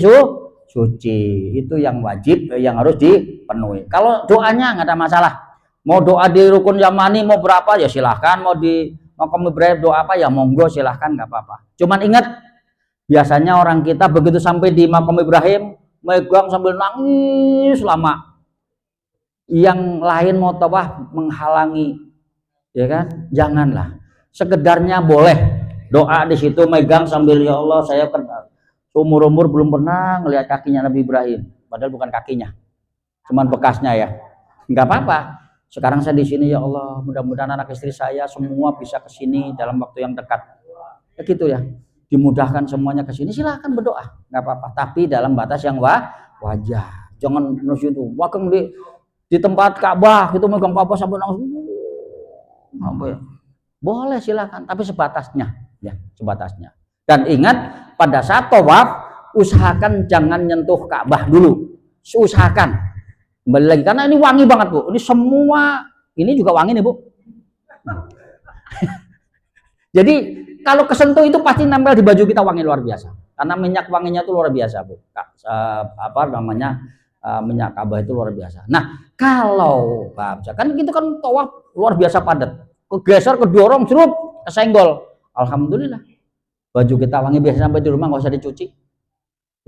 suci. Itu yang wajib, yang harus dipenuhi. Kalau doanya nggak ada masalah. Mau doa di rukun yamani mau berapa ya silahkan, mau kamu berdoa apa ya monggo silahkan, nggak apa-apa. Cuman ingat Biasanya orang kita begitu sampai di makam Ibrahim megang sambil nangis lama. Yang lain mau tawaf menghalangi, ya kan? Janganlah. Sekedarnya boleh doa di situ megang sambil, ya Allah saya umur belum pernah ngelihat kakinya Nabi Ibrahim, padahal bukan kakinya, cuman bekasnya ya. Nggak apa-apa. Sekarang saya di sini, ya Allah, mudah-mudahan anak istri saya semua bisa ke sini dalam waktu yang dekat. Ya gitu ya. Dimudahkan semuanya ke sini, silahkan berdoa, nggak apa-apa. Tapi dalam batas yang wajar. Jangan nusu itu, wakang di tempat Ka'bah itu megang Ka'bah sampai nangis. Boleh silahkan, tapi sebatasnya, ya sebatasnya. Dan ingat pada saat tawaf usahakan jangan nyentuh Ka'bah dulu. Usahakan. Kembali lagi karena ini wangi banget Bu. Ini semua ini juga wangi nih Bu. Jadi kalau kesentuh itu pasti nempel di baju kita wangi luar biasa. Karena minyak wanginya itu luar biasa Bu. Minyak Ka'bah itu luar biasa. Nah kalau kan itu kan tawaf luar biasa padat. Kegeser, kedorong, cerup, kesenggol. Alhamdulillah. Baju kita wangi biasa sampai di rumah nggak usah dicuci.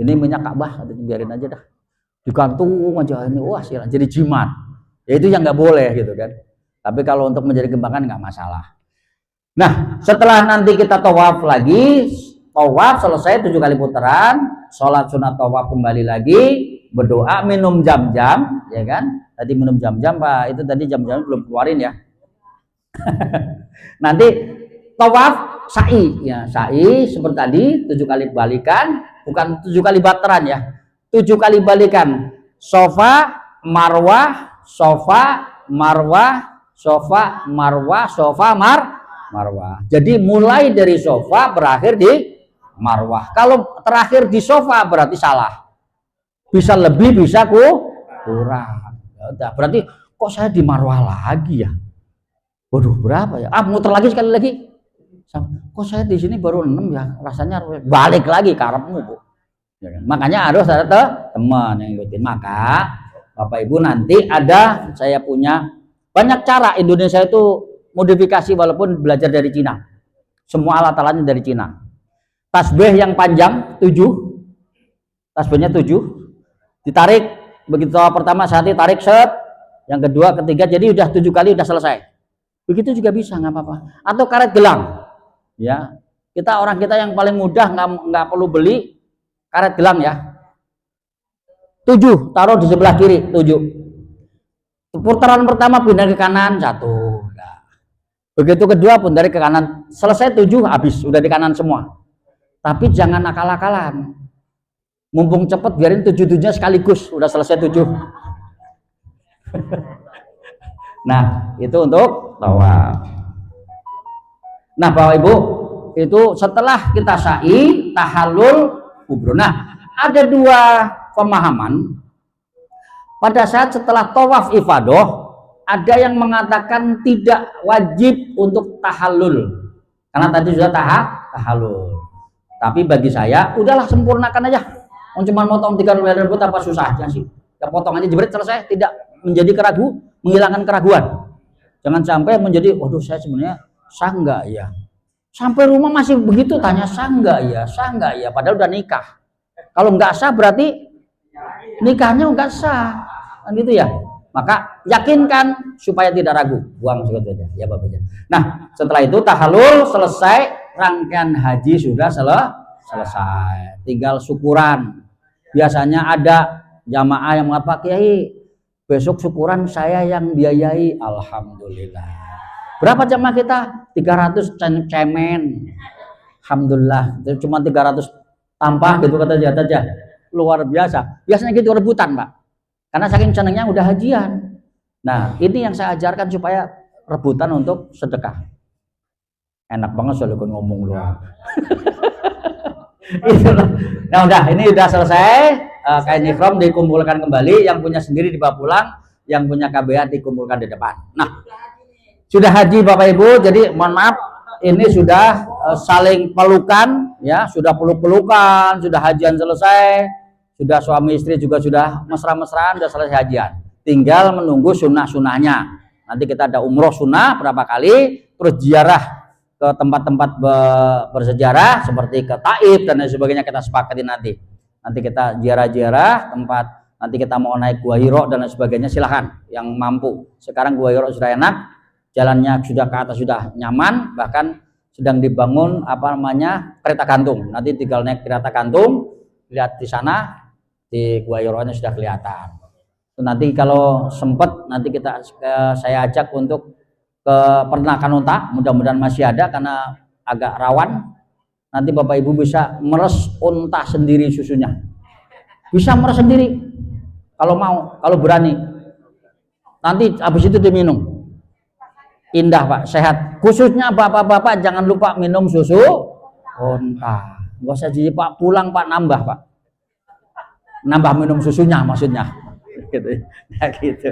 Ini minyak Ka'bah, biarin aja dah. Digantung aja ini, wah sih jadi jimat. Ya itu yang nggak boleh gitu kan. Tapi kalau untuk menjadi gembangan nggak masalah. Nah setelah nanti kita tawaf lagi, tawaf selesai 7 kali putaran, sholat sunat tawaf kembali lagi, berdoa, minum jam-jam, ya kan? Tadi minum jam-jam Pak, itu tadi jam-jam belum keluarin ya. Nanti tawaf sa'i, ya sa'i seperti tadi 7 kali balikan, bukan 7 kali bataran ya. 7 kali balikan, sofa, marwah, sofa, marwah, sofa, marwah, sofa, marwah. Jadi mulai dari sofa berakhir di marwah. Kalau terakhir di sofa berarti salah. Bisa lebih, bisa kurang. Ya udah, berarti kok saya di marwah lagi ya? Waduh, berapa ya? Muter lagi sekali lagi. Kok saya di sini baru 6 ya? Rasanya balik lagi karepmu, Bu. Ya kan? Makanya harus ada teman yang ngikutin. Maka Bapak Ibu nanti ada, saya punya banyak cara. Indonesia itu modifikasi walaupun belajar dari Cina. Semua alat-alatnya dari Cina. Tasbih yang panjang 7, tasbihnya 7, ditarik begitu pertama saat ditarik set, yang kedua, ketiga, jadi udah 7 kali udah selesai. Begitu juga bisa, nggak apa-apa. Atau karet gelang, ya orang kita yang paling mudah nggak perlu beli karet gelang ya. 7 taruh di sebelah kiri, 7. Putaran pertama pindah ke kanan 1. Nah. Begitu kedua pun dari ke kanan, selesai 7 habis, udah di kanan semua. Tapi jangan akal-akalan. Mumpung cepet biarin 7-7-nya sekaligus, udah selesai 7. Nah, itu untuk tawaf. Nah, Bapak Ibu, itu setelah kita sa'i, tahallul, kubro. Nah, ada 2 pemahaman. Pada saat setelah tawaf ifadah, ada yang mengatakan tidak wajib untuk tahallul. Karena tadi sudah tahallul. Tapi bagi saya, udahlah sempurnakan aja. Cuma motong 3 rambut apa susahnya sih? Ya potong aja jebret selesai, tidak menjadi menghilangkan keraguan. Jangan sampai menjadi, waduh saya sebenarnya sah nggak ya? Sampai rumah masih begitu tanya sah nggak ya? Padahal udah nikah. Kalau nggak sah berarti nikahnya nggak sah, kan gitu ya. Maka yakinkan supaya tidak ragu, buang segitu aja ya Bapak. Nah setelah itu tahallul selesai, rangkaian haji sudah selesai, tinggal syukuran. Biasanya ada jamaah yang mengatakan, Kiai besok syukuran saya yang biayai. Alhamdulillah. Berapa jamaah kita? 300 cemen. Alhamdulillah. Cuma 300 tampah gitu kata aja. Luar biasa. Biasanya gitu rebutan Pak. Karena saking senengnya udah hajian. Nah ini yang saya ajarkan supaya rebutan untuk sedekah. Enak banget soalnya ngomong luar. Nah udah, ini udah selesai. Kain ihram dikumpulkan kembali, yang punya sendiri dibawa pulang, yang punya KBA dikumpulkan di depan. Nah sudah haji Bapak Ibu, jadi mohon maaf ini sudah saling pelukan ya, sudah peluk-pelukan, sudah hajian selesai, sudah suami istri juga sudah mesra-mesraan, sudah selesai hajian, tinggal menunggu sunnah-sunnahnya. Nanti kita ada umroh sunnah berapa kali, terus ziarah ke tempat-tempat bersejarah seperti ke Taif dan lain sebagainya, kita sepakati nanti kita ziarah-ziarah tempat, nanti kita mau naik Gua Hiro dan lain sebagainya, silahkan yang mampu. Sekarang Gua Hiro sudah enak, jalannya sudah ke atas sudah nyaman, bahkan sedang dibangun kereta gantung. Nanti tinggal naik kereta gantung, lihat di sana di Gua Hiro-nya sudah kelihatan. Nanti kalau sempat nanti saya ajak untuk ke peternakan unta, mudah-mudahan masih ada karena agak rawan. Nanti Bapak Ibu bisa meres unta sendiri susunya, bisa meres sendiri kalau mau, kalau berani. Nanti habis itu diminum. Indah Pak, sehat. Khususnya bapak-bapak jangan lupa minum susu unta. Gak usah jadi Pak, pulang Pak nambah Pak. Nambah minum susunya maksudnya. Gitu. Nah, gitu.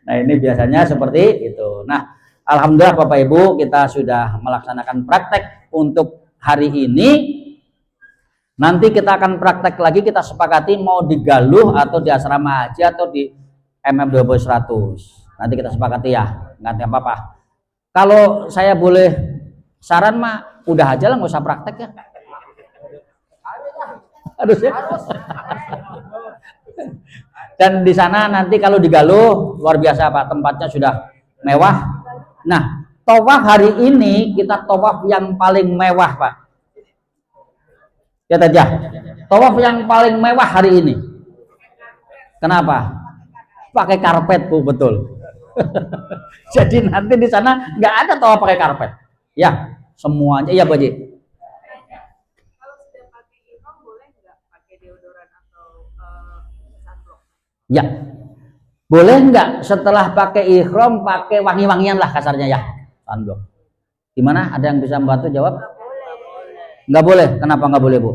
Nah, ini biasanya seperti itu. Nah, alhamdulillah Bapak Ibu, kita sudah melaksanakan praktek untuk hari ini. Nanti kita akan praktek lagi, kita sepakati mau di Galuh atau di asrama haji atau di MM 100. Nanti kita sepakati ya, nggak ada apa-apa. Kalau saya boleh saran mah udah aja lah, nggak usah praktek ya. Harus ya. Dan di sana nanti kalau di Galuh luar biasa Pak, tempatnya sudah mewah. Nah, tawaf hari ini kita tawaf yang paling mewah Pak. Lihat aja, tawaf yang paling mewah hari ini. Kenapa? Pakai karpet Bu, betul. Jadi nanti di sana nggak ada tawaf pakai karpet. Ya, semuanya. Iya Bu Haji. Kalau sudah pakai ihram boleh nggak pakai deodoran atau sunblock? Ya, boleh nggak setelah pakai ihram pakai wangi-wangian lah kasarnya ya, sunblock. Gimana? Ada yang bisa membantu jawab? Nggak boleh. Kenapa nggak boleh Bu?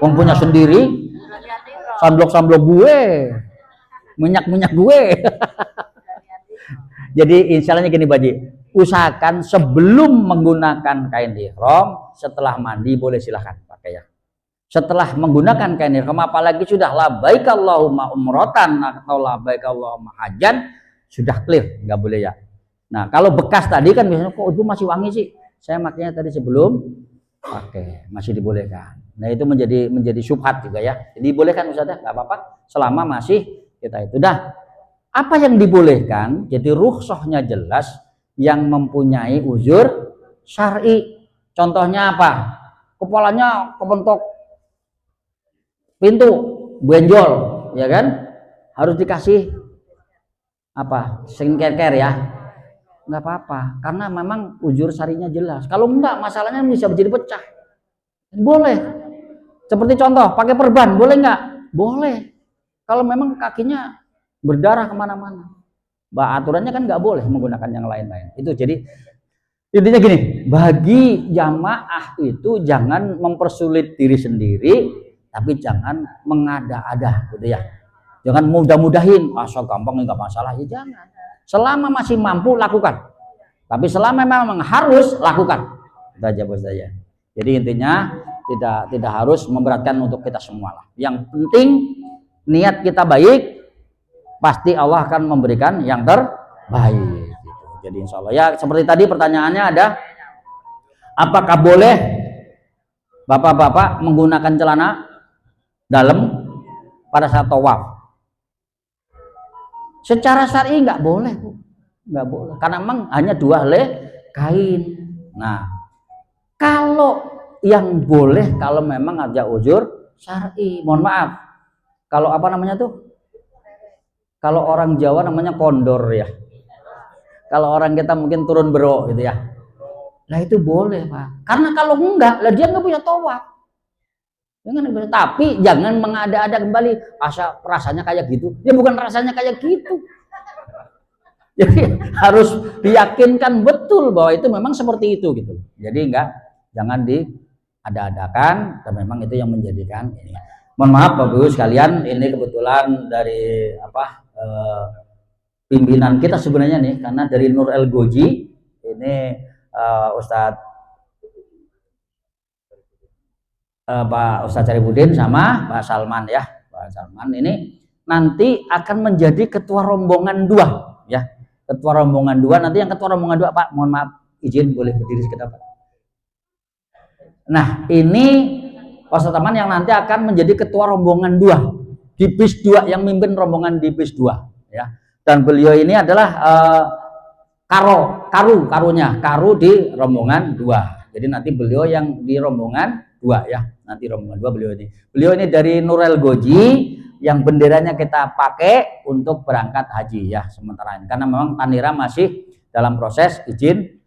Wong punya sendiri. Sunblock gue, minyak gue. Jadi insyaallah gini Baji, usahakan sebelum menggunakan kain ihram, setelah mandi boleh silahkan pakai ya. Setelah menggunakan kain ihram, apalagi sudah labbaik Allahumma umratan atau labbaik Allahumma hajjan, sudah clear, nggak boleh ya. Nah, kalau bekas tadi kan biasanya kok itu masih wangi sih. Saya makanya tadi sebelum pakai masih dibolehkan. Nah, itu menjadi syubhat juga ya. Jadi dibolehkan Ustaz, nggak apa-apa selama masih kita itu dah. Apa yang dibolehkan? Jadi rukhsahnya jelas yang mempunyai uzur syar'i. Contohnya apa? Kepalanya kepentok pintu, benjol, ya kan? Harus dikasih apa? Skincare ya. Nggak apa-apa, karena memang uzur syar'inya jelas. Kalau enggak, masalahnya bisa menjadi pecah. Boleh. Seperti contoh, pakai perban, boleh nggak? Boleh. Kalau memang kakinya berdarah kemana-mana, aturannya kan nggak boleh menggunakan yang lain-lain. Itu jadi intinya gini, bagi jamaah itu jangan mempersulit diri sendiri, tapi jangan mengada-ada gitu ya. Jangan mudah-mudahin, asal gampang nggak masalah ya, jangan. Selama masih mampu lakukan, tapi selama memang harus lakukan. Itu aja bos saya. Jadi intinya tidak harus memberatkan untuk kita semua lah. Yang penting niat kita baik, pasti Allah akan memberikan yang terbaik gitu. Jadi insya Allah ya, seperti tadi pertanyaannya ada, apakah boleh bapak-bapak menggunakan celana dalam pada saat tawaf? Secara syar'i nggak boleh Bu, nggak boleh, karena memang hanya 2 helai kain. Nah, kalau yang boleh kalau memang ada uzur syar'i, mohon maaf, kalau apa namanya tuh, kalau orang Jawa namanya kondor ya. Kalau orang kita mungkin turun bero gitu ya. Nah itu boleh Pak. Karena kalau enggak, lah dia nggak punya tawaf. Tapi jangan mengada-ada kembali. Rasanya kayak gitu. Ya bukan rasanya kayak gitu. Jadi harus diyakinkan betul bahwa itu memang seperti itu gitu. Jadi jangan diada-adakan. Dan memang itu yang menjadikan ini. Mohon maaf Bapak Ibu sekalian, ini kebetulan dari pimpinan kita sebenarnya nih, karena dari Nur El Goji ini Ustadz Pak Ustadz Syarifuddin sama Pak Salman ya. Pak Salman ini nanti akan menjadi ketua rombongan 2 ya. Ketua rombongan 2, nanti yang ketua rombongan 2 Pak, mohon maaf izin boleh berdiri sekitar Pak. Nah, ini Pak Ustadz Aman yang nanti akan menjadi ketua rombongan 2 di bis 2, yang mimpin rombongan di bis 2 ya. Dan beliau ini adalah karu di rombongan 2. Jadi nanti beliau yang di rombongan 2 ya. Nanti rombongan 2 beliau ini. Beliau ini dari Nurul Goji yang benderanya kita pakai untuk berangkat haji ya sementara ini. Karena memang Tanira masih dalam proses izin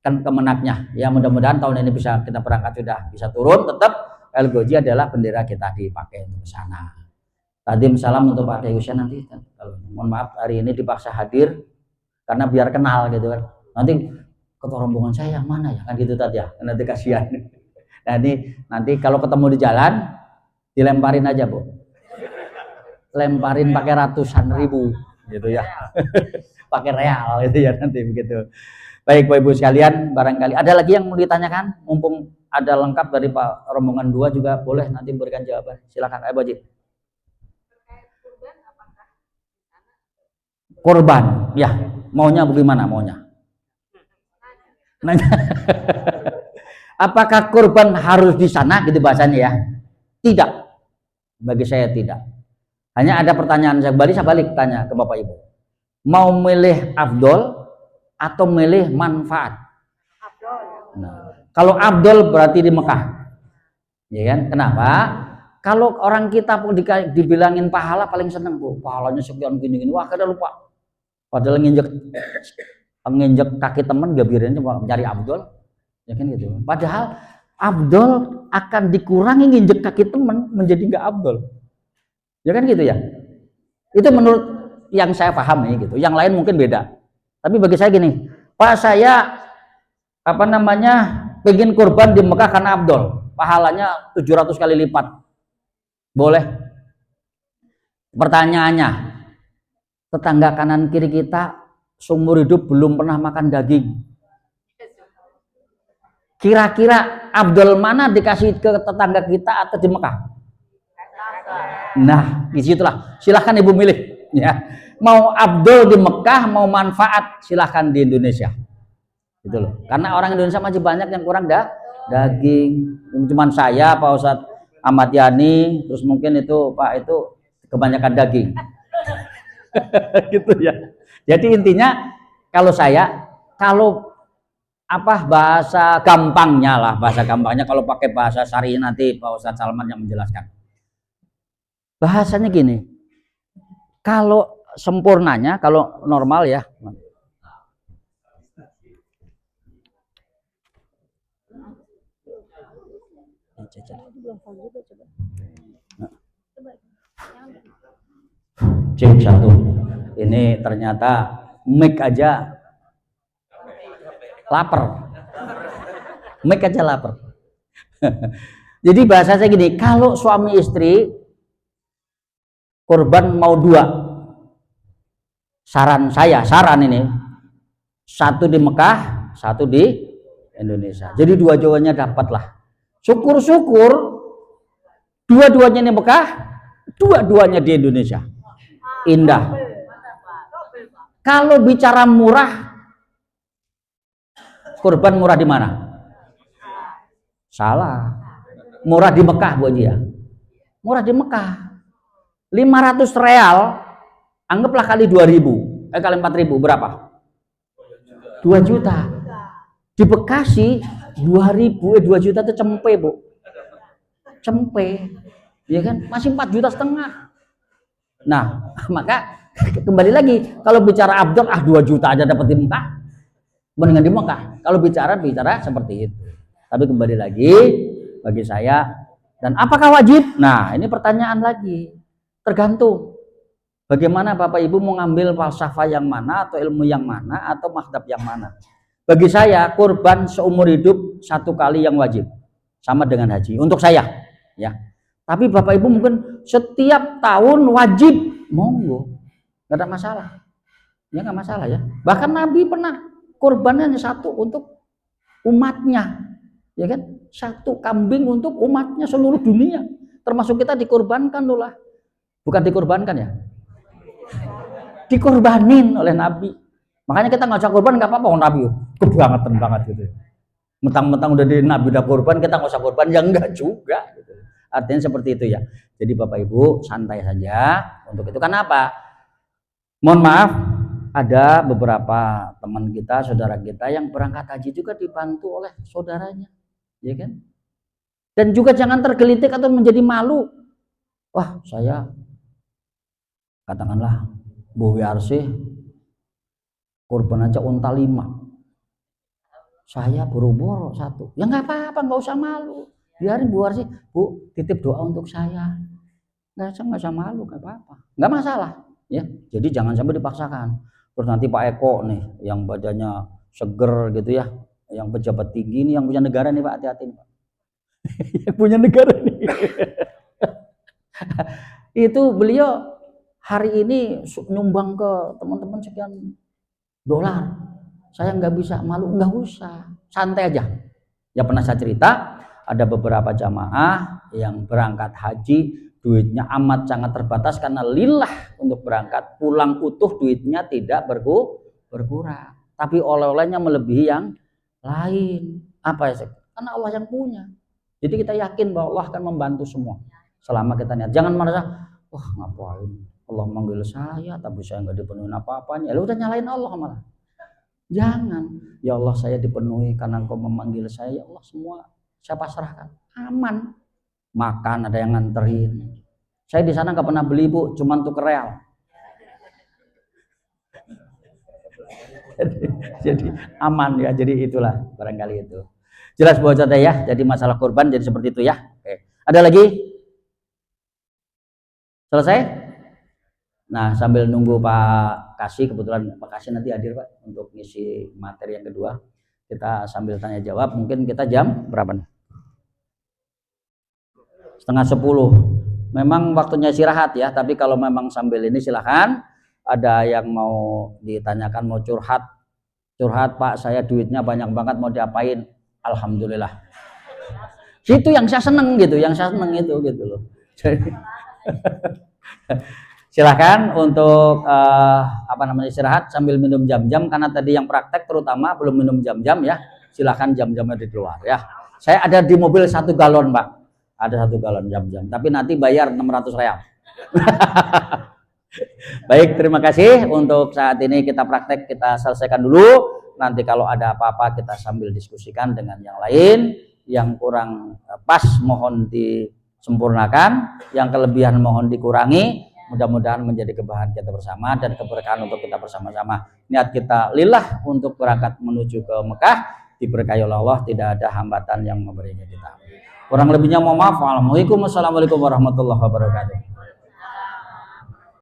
Kemenaknya. Ya mudah-mudahan tahun ini bisa kita berangkat, sudah bisa turun. Tetap El Goji adalah bendera kita dipakai untuk ke sana. Tadi salam untuk Pak Dayusya nanti. Mohon maaf hari ini dipaksa hadir karena biar kenal gitu kan. Nanti ketua rombongan saya yang mana ya kan gitu tadi ya. Nanti kasihan. Nah ini nanti kalau ketemu di jalan dilemparin aja Bu. Lemparin pakai ratusan ribu gitu ya. Pakai real gitu ya nanti begitu. Baik Bapak Ibu sekalian, barangkali ada lagi yang mau ditanyakan? Mumpung ada lengkap dari Pak rombongan 2 juga boleh nanti berikan jawaban. Silakan Pak Haji. Korban, ya maunya bagaimana maunya? Nanya. Apakah korban harus di sana gitu bahasanya ya? Tidak, bagi saya tidak. Hanya ada pertanyaan saya balik tanya ke Bapak Ibu. Mau milih afdol atau milih manfaat? Nah, kalau afdol berarti di Mekah, ya kan? Kenapa? Kalau orang kita pun dibilangin pahala paling seneng Bu, pahalanya sekian gini-gini, wah kadang lupa. Padahal nginjek kaki teman gabirin cuma mencari afdol, ya kan gitu. Padahal afdol akan dikurangi nginjek kaki teman menjadi nggak afdol, ya kan gitu ya. Itu menurut yang saya pahami gitu. Yang lain mungkin beda. Tapi bagi saya gini, Pak saya pengen kurban di Mekah karena afdol, pahalanya 700 kali lipat. Boleh. Pertanyaannya, tetangga kanan kiri kita seumur hidup belum pernah makan daging. Kira-kira afdol mana dikasih ke tetangga kita atau di Mekah? Nah, disitulah. Silahkan Ibu milih. Ya, mau afdol di Mekah, mau manfaat, silahkan di Indonesia. Gitu loh. Karena orang Indonesia masih banyak yang kurang daging. Cuman saya, Pak Ustadz Ahmad Yani, terus mungkin itu Pak itu kebanyakan daging. Gitu ya. Jadi intinya kalau bahasa gampangnya kalau pakai bahasa syar'i nanti Pak Ustadz Salman yang menjelaskan. Bahasanya gini. Kalau sempurnanya, kalau normal ya. Cek 1. Ini ternyata mic aja lapar. Mic aja lapar. Jadi bahasa saya gini, kalau suami istri korban mau 2. Saran ini. 1 di Mekah, 1 di Indonesia. Jadi 2 jawabannya dapatlah. Syukur-syukur 2-duanya di Mekah, 2-duanya di Indonesia. Indah. Kalau bicara murah, kurban murah di mana? Salah. Murah di Mekah Bu Haji ya. Murah di Mekah. 500 real, anggaplah kali 2.000, kali 4.000 berapa? 2 juta. Di Bekasi 2.000, 2 juta itu cempe Bu. Cempe. Ya kan? Masih 4,5 juta. Nah, maka kembali lagi kalau bicara afdol 2 juta aja dapat di Mekah. Mendingan di Mekah. Kalau bicara seperti itu. Tapi kembali lagi bagi saya, dan apakah wajib? Nah, ini pertanyaan lagi. Tergantung bagaimana Bapak Ibu mau ngambil falsafah yang mana, atau ilmu yang mana, atau mazhab yang mana. Bagi saya kurban seumur hidup 1 kali yang wajib, sama dengan haji untuk saya ya. Tapi Bapak Ibu mungkin setiap tahun wajib, monggo, nggak ada masalah ya, nggak masalah ya. Bahkan Nabi pernah kurbannya hanya 1 untuk umatnya, ya kan, 1 kambing untuk umatnya seluruh dunia, termasuk kita dikorbankan loh lah. Bukan dikorbankan ya, dikorbanin oleh Nabi. Makanya kita ngajak korban nggak apa-apa, Nabi kebangetan banget gitu. Mentang-mentang udah di Nabi udah kurban, kita nggak usah kurban, ya enggak juga gitu. Artinya seperti itu ya. Jadi Bapak Ibu santai saja untuk itu. Kenapa? Mohon maaf, ada beberapa teman kita, saudara kita yang berangkat haji juga dibantu oleh saudaranya, ya kan? Dan juga jangan tergelitik atau menjadi malu. Wah, saya katakanlah Bu Wiarsih kurban aja unta 5. Saya buru-buru 1. Ya nggak apa-apa, nggak usah malu. Biarin Bu Wiarsih, Bu, titip doa untuk saya. Nggak usah malu, nggak apa-apa. Nggak masalah. Ya, jadi jangan sampai dipaksakan. Terus nanti Pak Eko nih yang badannya seger gitu ya, yang pejabat tinggi nih, yang punya negara nih Pak, hati-hati nih Pak. Yang punya negara nih. Itu beliau hari ini nyumbang ke teman-teman sekian dolar. Saya nggak bisa malu, nggak usah, santai aja. Ya pernah saya cerita, ada beberapa jamaah yang berangkat haji, duitnya amat sangat terbatas karena lillah untuk berangkat, pulang utuh duitnya tidak berkurang, tapi oleh-olehnya melebihi yang lain. Apa ya? Karena Allah yang punya. Jadi kita yakin bahwa Allah akan membantu semua selama kita niat. Jangan merasa, wah ngapain Allah manggil saya tapi saya nggak dipenuhi apa-apanya. Lu udah nyalain Allah malah. Jangan, ya Allah saya dipenuhi karena Engkau memanggil saya, ya Allah semua saya pasrahkan. Aman. Makan ada yang nganterin. Saya di sana nggak pernah beli Bu, cuman tuker real. jadi aman ya, jadi itulah barangkali itu. Jelas buat saya ya, jadi masalah kurban jadi seperti itu ya. Oke. Ada lagi? Selesai? Nah sambil nunggu Pak Kasih, kebetulan Pak Kasih nanti hadir Pak untuk ngisi materi yang kedua. Kita sambil tanya jawab, mungkin kita jam berapa nih? 9:30. Memang waktunya istirahat ya, tapi kalau memang sambil ini silahkan. Ada yang mau ditanyakan, mau curhat Pak, saya duitnya banyak banget, mau diapain? Alhamdulillah. Itu yang saya seneng gitu, gitu loh. Silahkan untuk istirahat sambil minum jam-jam, karena tadi yang praktek terutama belum minum jam-jam ya. Silahkan jam-jamnya di luar ya. Saya ada di mobil 1 galon Pak. Ada 1 galon jam-jam, tapi nanti bayar 600 real. Baik, terima kasih. Untuk saat ini kita praktek, kita selesaikan dulu. Nanti kalau ada apa-apa kita sambil diskusikan dengan yang lain. Yang kurang pas mohon disempurnakan, yang kelebihan mohon dikurangi. Mudah-mudahan menjadi kebahagiaan kita bersama dan keberkahan untuk kita bersama-sama. Niat kita lillah untuk berangkat menuju ke Mekah, diberkahi oleh Allah, tidak ada hambatan yang memberinya kita. Kurang lebihnya mohon maaf. Assalamualaikum warahmatullahi wabarakatuh.